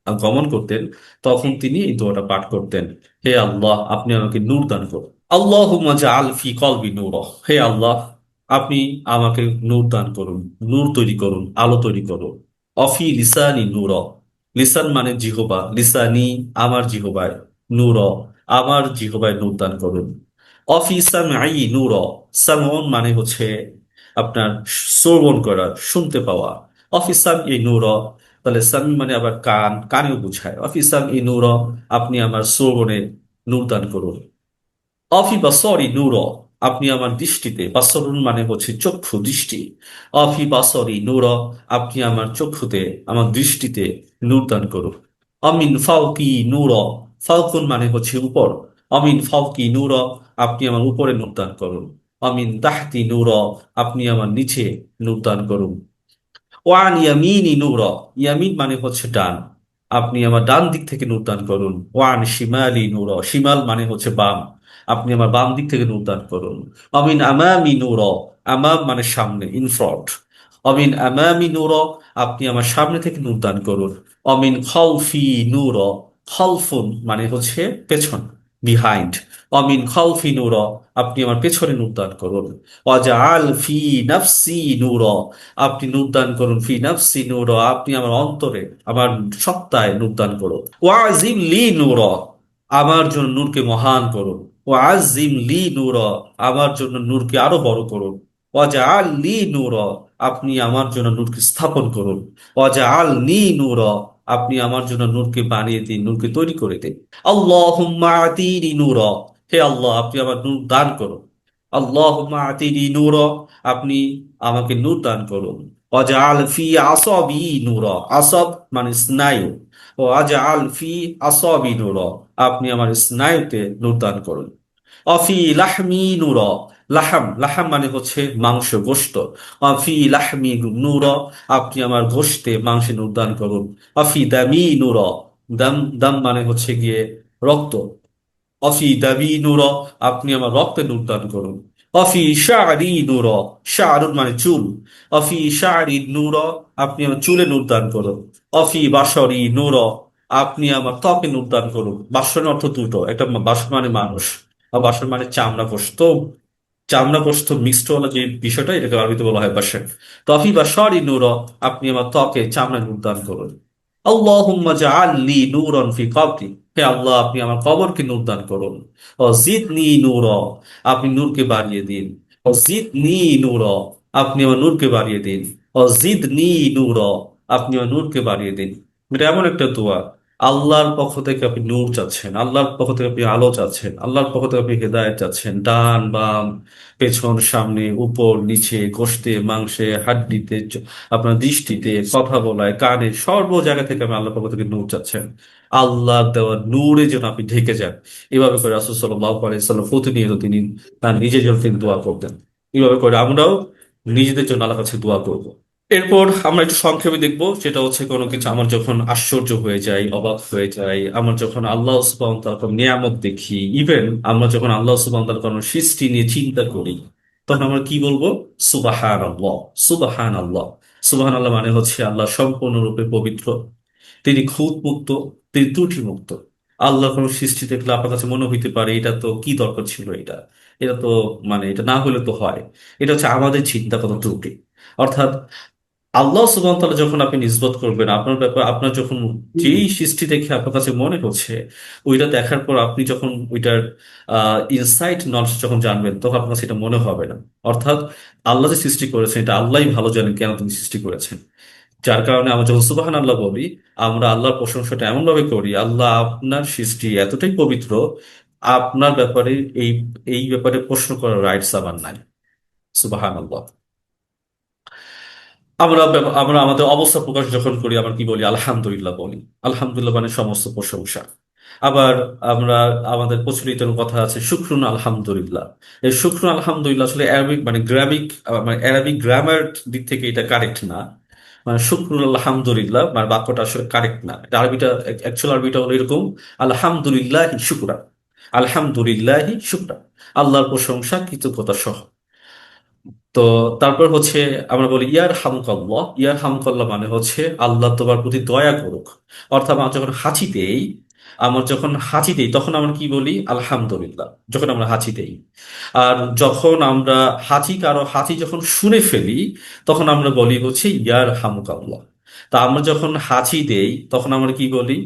গমন করতেন, তখন তিনি এই দোয়াটা পাঠ করতেন। হে আল্লাহ, আপনি আমাকে নূর দান করুন। আল্লাহুম্মা জাআল ফি কলবি নূর, হে আল্লাহ, আপনি আমাকে নূর দান করুন, নূর তৈরি করুন, আলো তৈরি করুন। অফি লিসানি নূর, লিসান মানে জিহবা, লিসানি আমার জিহবায়, নূর আমার জিহবায় নূর দান করুন। অফি সামঈ নূর, সামউন মানে হচ্ছে আপনার শ্রবণ করা, শুনতে পাওয়া। অফি সামঈ নূর, তাহলে সামি মানে আবার কান, কানেও বুঝায়। অফি সামঈ নূর, আপনি আমার শ্রবণে নূর দান করুন। অফি বাসরি নূর, আপনি আমার দৃষ্টিতে, বাসরুন মানে হচ্ছে চক্ষু, দৃষ্টি। অফি বাসরি নূর, আপনি আমার চক্ষুতে, আমার দৃষ্টিতে নূর দান করুন। অমিন ফাউকি নূর, ফাউকুন মানে হচ্ছে উপর। অমিন ফাউকি নূর, আপনি আমার উপরে নূর দান করুন। অমিন তাহতি নূর, আপনি আমার নিচে নূর দান করুন। ওয়ান ইয়ামিনী নূর, ইয়ামিন মানে হচ্ছে ডান, আপনি আমার ডান দিক থেকে নূর দান করুন। ওয়ান শিমালি নূর, শিমাল মানে হচ্ছে বাম, আপনি আমার বাম দিক থেকে নূর দান করুন। অমিন আমামি নূর, আমাম মানে সামনে, ইন ফ্রন্ট। অমিন আমামি নূর, আপনি আমার সামনে থেকে নূর দান করুন। অমিন খলফি নূর, খলফুন মানে হচ্ছে পেছন, বিহাইন্ড। অমিন খলফি নূর, আপনি আমার পেছনে নূর দান করুন। ওয়াজআল ফি নাফসি নূর, আপনি নূর দান করুন। ফি নাফসি নূর, আপনি আমার অন্তরে, আমার সত্তায় নূর দান করুন। ওয়াজিম লি নূর, আমার জন্য নূরকে মহান করুন। ওয়াজিম লি নূর, আমার জন্য নূরকে আরো বড় করুন। ওয়াজআল লি নূর, আপনি আমার জন্য নূরকে স্থাপন করুন। ওয়াজআল নি নূর, আপনি আমার জন্য নূরকে বানিয়ে দিন, নূরকে তৈরি করে দিন। আল্লাহুম্মা আতিনি নূর, হে আল্লাহ আপনি আমার নূর দান করুন। আল্লাহুম্মা আতিনি নূর, আপনি আমাকে নূর দান করুন। ওয়াজআল ফি আসাবি নূর, আসাব মানে স্নায়ু। ওয়াজআল ফি আসাবি নূর, আপনি আমার স্নায়ুতে নূর দান করুন। অফি লাহমি নূর, লাহাম, লাহাম মানে হচ্ছে মাংস, গোশত। অফি লাহমি নূর, আপনি আমার গোশতে, মাংসে নূর দান করুন। অফি দামি নূর, দাম, দাম মানে হচ্ছে গিয়ে রক্ত। অফি দাবি নূর, আপনি আমার রক্তে নূর দান করুন। অফি শাড়ি নূর, শাহরুন মানে চুল। অফি শাড়ি নূর, আপনি আমার চুলে নূর দান করুন। অফি বাসরি নূর, আপনি আমার ত্বকে নূর দান করুন। বাসর অর্থ দুটো, একটা বাসর মানে মানুষ, আর বাসর মানে চামড়া গোশত। চামড়া গোশত মিক্সড হলো যে বিষয়টা, এটাকে আরবিতে বলা হয় বাসর। তফি বাসরি নূর, আপনি আমার ত্বকে চামড়া নূর দান করুন। আল্লাহুম্মা জাআল নূরান ফি কবরি, হে আল্লাহ আপনি আমার কবরকে নূর দান করুন। ও জিদনি নূর, আপনি নূরকে বাড়িয়ে দিন। ও জিদনি নূর, আপনি আমার নূরকে বাড়িয়ে দিন। ও জিদনি নূর, আপনি আমার নূরকে বাড়িয়ে দিন। এটা এমন একটা দোয়া, আল্লাহর পক্ষ থেকে আপনি নূর চাচ্ছেন, আল্লাহর পক্ষ থেকে আপনি আলো চাচ্ছেন, আল্লাহর পক্ষ থেকে আপনি হেদায়েত চাচ্ছেন। ডান বাম, পেছন সামনে, উপর নিচে, গোশতে মাংসে, হাড্ডিতে, আপনার দৃষ্টিতে, কথা বলায়, কানে, সর্ব জায়গা থেকে আপনি আল্লাহর পক্ষ থেকে নূর চাচ্ছেন। আল্লাহর দেওয়া নূরে যেন আপনি ঢেকে যান। এভাবে করে রাসূল সাল্লাল্লাহু আলাইহি সাল্লাম প্রতিনিয়ত তিনি তার নিজের জন্য তিনি দোয়া করতেন। এইভাবে করে আমরাও নিজেদের জন্য আল্লাহর কাছে দোয়া করব। এরপর আমরা একটু সংক্ষেপে দেখবো, সেটা হচ্ছে কোনো কিছু আমার যখন আশ্চর্য হয়ে যায়, অবাক হয়ে যায়, আমার যখন আল্লাহ সুবহানাহু ওয়া তাআলার নিয়ামত দেখি, ইভেন আমরা যখন আল্লাহ সুবহানাহু ওয়া তাআলার কোনো সৃষ্টি নিয়ে চিন্তা করি, তখন আমরা কি বলবো? সুবহানাল্লাহ, সুবহানাল্লাহ। সুবহানাল্লাহ মানে হচ্ছে আল্লাহ সম্পূর্ণরূপে পবিত্র, তিনি খুঁত মুক্ত, তিনি ত্রুটি মুক্ত। আল্লাহর কোনো সৃষ্টি দেখলে আপনার কাছে মনে হইতে পারে এটা তো কি দরকার ছিল, এটা এটা তো মানে এটা না হলে তো হয়। এটা হচ্ছে আমাদের চিন্তাগত ত্রুটি। অর্থাৎ আল্লাহ সুবহানাহু ওয়া তাআলা যখন আপনি নিসবত করবেন আপনার ব্যাপার, আপনার যখন যেই সৃষ্টি দেখে আপনার কাছে মনে হচ্ছে, ওইটা দেখার পর আপনি যখন ওইটার ইনসাইট নলেজ যখন জানবেন, তখন আপনার কাছে এটা মনে হবে না। অর্থাৎ আল্লাহ যে সৃষ্টি করেছেন এটা আল্লাহই ভালো জানেন কেন তিনি সৃষ্টি করেছেন। যার কারণে আমরা যখন সুবহান আল্লাহ বলি, আমরা আল্লাহর প্রশংসাটা এমন ভাবে করি, আল্লাহ আপনার সৃষ্টি এতটাই পবিত্র, আপনার ব্যাপারে এই এই ব্যাপারে প্রশ্ন করার রাইটস আমার নাই। সুবহান আল্লাহ। আমরা আমাদের অবস্থা প্রকাশ যখন করি, আমরা কি বলি? আলহামদুলিল্লাহ বলি। আলহামদুলিল্লাহ মানে সমস্ত প্রশংসা। আবার আমরা, আমাদের প্রচলিত কথা আছে শুকরুন আলহামদুলিল্লাহ। এই শুকরুন আলহামদুলিল্লাহ আসলে অ্যারাবিক মানে গ্রামিক, মানে অ্যারাবিক গ্রামার দিক থেকে এটা কারেক্ট না। মানে শুকরুন আলহামদুলিল্লাহ মানে বাক্যটা আসলে কারেক্ট না। এটা আরবিটা, অ্যাকচুয়াল আরবিটা হলো এরকম: আলহামদুলিল্লাহ শুকরা, আলহামদুলিল্লাহ শুকরা, আল্লাহর প্রশংসা কৃতজ্ঞতা সহ। তো তারপর হচ্ছে আমরা বলি ইয়ার হামুকাল্লাহ। ইয়ার হামুকাল্লাহ মানে হচ্ছে আল্লাহ তোমার প্রতি দয়া করুক। অর্থাৎ আমার যখন হাঁচি দেই তখন আমরা কি বলি? আলহামদুলিল্লাহ, যখন আমরা হাঁচি দেই। আর যখন আমরা হাঁচি যখন শুনে ফেলি, তখন আমরা বলি হচ্ছে ইয়ার হামুকাল্লাহ। তা আমরা যখন হাঁচি দেই তখন আমরা কি বলি?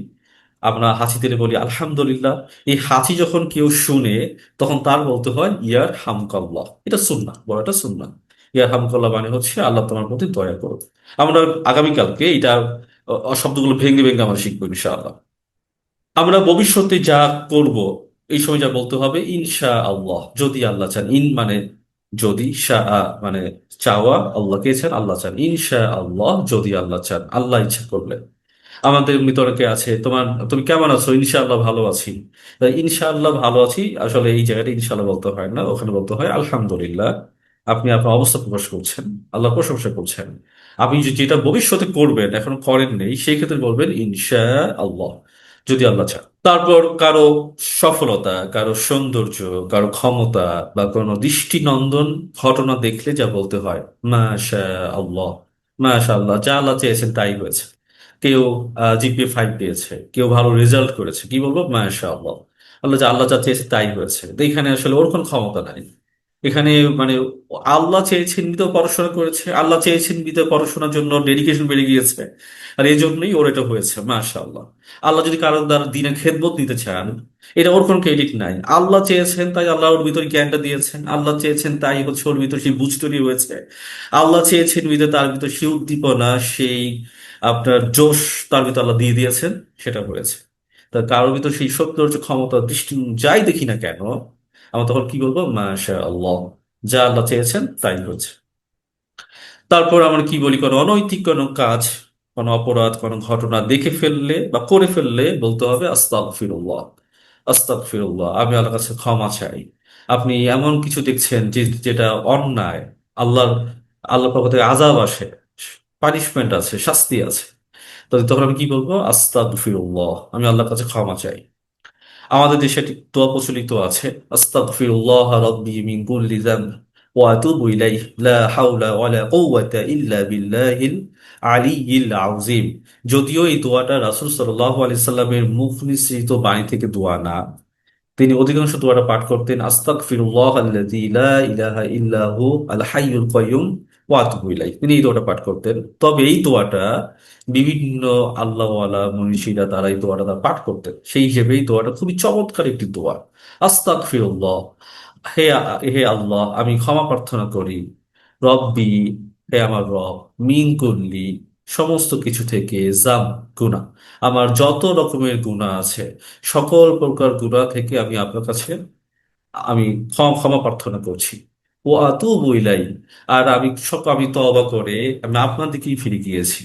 আমরা হাঁচি দিলে বলি আলহামদুলিল্লাহ। এই হাঁচি যখন কেউ শুনে, তখন তার বলতে হয় ইয়ার হামকাল্লাহ। এটা সুন্নাহ, বলাটা সুন্নাহ। ইয়ার হামকাল্লাহ মানে হচ্ছে আল্লাহ তোমার প্রতি দয়া করো। আমরা আগামীকালকে এটা শব্দগুলো ভেঙে ভেঙে আমরা শিখবো ইনশাআল্লাহ। আমরা ভবিষ্যতে যা করব, এই সময় যা বলতে হবে ইনশা আল্লাহ, যদি আল্লাহ চান। ইন মানে যদি, মানে চাওয়া, আল্লাহকে চান, আল্লাহ চান। ইনশা আল্লাহ, যদি আল্লাহ চান, আল্লাহ ইচ্ছা করলে। আমাদের মৃত অনেকে আছে, তুমি কেমন আছো? ইনশাআল্লাহ ভালো আছি। তা ইনশাআল্লাহ ভালো আছি আসলে এই জায়গাটা ইনশাআল্লাহ বলতে হয় না, ওখানে বলতে হয় আলহামদুলিল্লাহ। আপনি আপনার অবস্থা প্রকাশ করছেন, আল্লাহ প্রশংসা করছেন। আপনি যেটা ভবিষ্যতে করবেন, এখনো করেন নেই, সেই ক্ষেত্রে বলবেন ইনশা আল্লাহ, যদি আল্লাহ চান। তারপর কারো সফলতা, কারো সৌন্দর্য, কারো ক্ষমতা বা কোনো দৃষ্টিনন্দন ঘটনা দেখলে যা বলতে হয়, মাশা আল্লাহ, মাশা আল্লাহ, যা আল্লাহ চেয়েছেন তাই হয়েছে। কেউ জিপিএ 5 পেয়েছে, কেউ ভালো রেজাল্ট করেছে, কি বলবো, মাশা আল্লাহ, আল্লাহ যা চেয়েছে তাই হয়েছে। তো এখানে আসলে ওর কোনো ক্ষমতা নাই। এখানে মানে আল্লাহ চেয়েছেন বিধে পড়াশোনা করেছে, আল্লাহ চেয়েছেন বিধে পড়াশোনার জন্য ডেডিকেশন বেড়ে গিয়েছে, আর এই জন্যই ওর এটা হয়েছে, মাশাআল্লাহ। আল্লাহ যদি কারোর দ্বারা দিনে খেদমত নিতে চান, এটা ওর কোনো ক্রেডিট নাই। আল্লাহ চেয়েছেন তাই আল্লাহ ওর ভিতরে জ্ঞানটা দিয়েছেন, আল্লাহ চেয়েছেন তাই হচ্ছে ওর ভিতরে সেই বুঝ তৈরি হয়েছে, আল্লাহ চেয়েছেন বিধে তার ভিতরে সেই উদ্দীপনা, সেই আপনার জোশ তার ভিতরে আল্লাহ দিয়ে দিয়েছেন, সেটা হয়েছে। তা কারোর ভিতর সেই সৌন্দর্য, ক্ষমতা, দৃষ্টি যাই দেখি না কেন, আমরা তখন কি বলবো, মাশা আল্লাহ, যা আল্লাহ চেয়েছেন তাই হয়েছে। তারপর আমরা কি বলি, কোনো অনৈতিক কোনো কাজ, কোনো অপরাধ, কোনো ঘটনা দেখে ফেললে বা করে ফেললে বলতে হবে আস্তাগফিরুল্লাহ, আস্তাগফিরুল্লাহ, আমি আল্লাহর কাছে ক্ষমা চাই। আপনি এমন কিছু দেখছেন যেটা অন্যায়, আল্লাহর আল্লাহ পক্ষ থেকে আযাব আসে, পানিশমেন্ট আছে, শাস্তি আছে, তো তখন আমি কি বলবো, আস্তাগফিরুল্লাহ, আমি আল্লাহর কাছে ক্ষমা চাই। আমাদের দেশে একটি দোয়া প্রচলিত আছে, আস্তাগফিরুল্লাহ রাব্বি মিন কুল্লি যামব ওয়া আতুবু ইলাইহি লা হাওলা ওয়ালা কুওয়াতা ইল্লা বিল্লাহিল আলিয়্যিল আযীম। যদিও এই দোয়াটা রাসূল সাল্লাল্লাহু আলাইহি সাল্লামের মুখ নিঃসৃত বাণী থেকে দোয়া না, তিনি অধিকাংশ দোয়াটা পাঠ করতেন, আস্তাগফিরুল্লাহ আল্লাযী লা ইলাহা ইল্লাহু আল হাইয়ুল কাইয়্যুম ওয়া আতুবু ইলাইহি, তিনি এই দোয়াটা পাঠ করতেন। তবে এই দোয়াটা বিভিন্ন আল্লাহওয়ালা মনীষীরা তারা এই দোয়াটা তারা পাঠ করতেন, সেই হিসেবে এই দোয়াটা খুবই চমৎকার একটি দোয়া। আস্তাগফিরুল্লাহ, হে হে আল্লাহ, আমি ক্ষমা প্রার্থনা করি, রব্বি, হে আমার রব, মিন কুল্লি, সমস্ত কিছু থেকে, জাম, গুনাহ, আমার যত রকমের গুনাহ আছে, সকল প্রকার গুনাহ থেকে আমি আপনার কাছে আমি ক্ষমা ক্ষমা প্রার্থনা করছি। ও আতুবু ইলাই, আর আমি তওবা করে আমি আপনার দিকেই ফিরে গিয়েছি।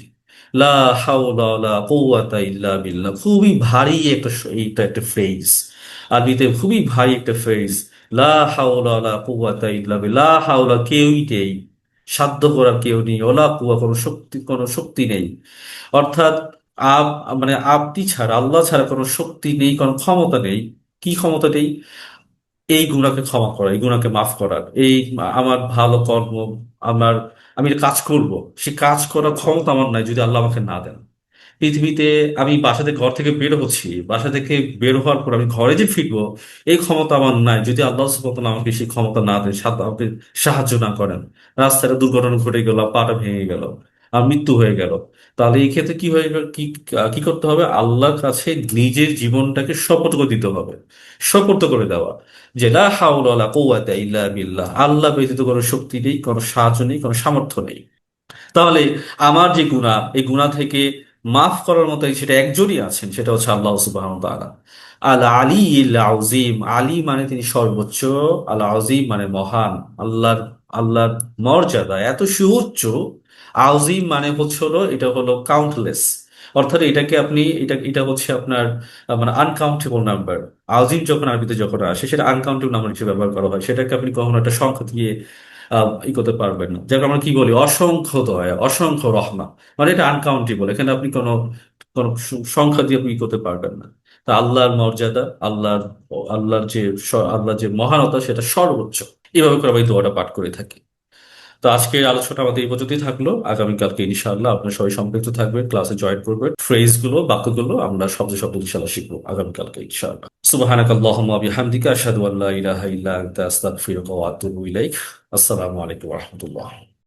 লা হাওলা ওয়ালা কুওয়াতা ইল্লা বিল্লাহ, খুবই ভারী একটা এইটা একটা ফ্রেজ, আরবিতে খুবই ভারী একটা ফ্রেজ। লা হাওলা ওয়ালা কুওয়াতা ইল্লা বিল্লাহ, লা হাওলা কেউই নেই, সাধ্য করার কেউ নেই, ওলা কুয়া কোনো শক্তি নেই, অর্থাৎ আপ মানে আপনি ছাড়া, আল্লাহ ছাড়া কোনো শক্তি নেই, কোনো ক্ষমতা নেই। কি ক্ষমতা নেই? এই গুনাহকে ক্ষমা করা, এই গুনাহকে মাফ করার, এই আমার ভালো কর্ম, আমার আমি যে কাজ করব, সে কাজ করার ক্ষমতা আমার নাই যদি আল্লাহ আমাকে না দেন। পৃথিবীতে আমি ঘর থেকে বের হচ্ছি, বাসা থেকে বের হওয়ার পর আমি ঘরে যে ফিরবো, এই ক্ষমতা আমার নাই যদি আল্লাহ সুবহানাহু ওয়া তাআলা আমাকে সেই ক্ষমতা না দেন, আমাকে সাহায্য না করেন। রাস্তায় দুর্ঘটনা ঘটে গেল, পাটা ভেঙে গেল, আর মৃত্যু হয়ে গেল, তাহলে এই ক্ষেত্রে কি হয়ে গেল, কি করতে হবে, আল্লাহর কাছে নিজের জীবনটাকে শপথ করে দিতে হবে, শপথ করে দেওয়া যে লা হাওলা ওয়ালা কুওয়াতা ইল্লা বিল্লাহ, আল্লাহ ব্যতীত কোনো শক্তি নেই, কোনো সাহায্য নেই, কোনো সামর্থ্য নেই। তাহলে আমার যে গুনাহ, এই গুনাহ থেকে মাফ করার মতো সেটা একজনই আছেন, সেটা হচ্ছে আল্লাহ সুবহানাহু ওয়া তাআলা। আল আলিয়্যিল আযীম, আলী মানে তিনি সর্বোচ্চ, আল আযীম মানে মহান। আল্লাহর মর্যাদা এত সুউচ্চ। আযীম মানে হচ্ছে হলো, এটা হলো কাউন্টলেস, অর্থাৎ এটাকে আপনি এটা এটা হচ্ছে আপনার মানে আনকাউন্টেবল নাম্বার। আযীম যখন আরবিতে যখন আসে, সেটা আনকাউন্টেবল নাম্বার হিসেবে ব্যবহার করা হয়, সেটাকে আপনি কখনো একটা সংখ্যা দিয়ে করতে পারবেন না। যাকে আমরা কি বলি, অসংখ্য দয়া, অসংখ্য রহমত, মানে এটা আনকাউন্টেবল, এখানে আপনি কোনো কোনো সংখ্যা দিয়ে আপনি ই করতে পারবেন না। তা আল্লাহর মর্যাদা, আল্লাহর যে মহানতা, সেটা সর্বোচ্চ। এইভাবে করে আমি দোয়াটা পাঠ করে থাকি। তো আজকের আলোচনা আমাদের এই পর্যন্তই থাকলো। আগামীকালকে ইনশাআল্লাহ আপনার সবাই সম্পৃক্ত থাকবেন, ক্লাসে জয়েন করবেন, ফ্রেজ গুলো, বাক্যগুলো আমরা শব্দ শব্দ ইনশাআল্লাহ শিখবো আগামীকালকে ইনশাআল্লাহ। সুবহানাকাল্লাহুম্মা ওয়া বিহামদিকা আশহাদু আল্লা ইলাহা ইল্লা আনতা আস্তাগফিরুকা ওয়া আতুবু ইলাইক। আসসালামু আলাইকুম ওয়া রাহমাতুল্লাহ।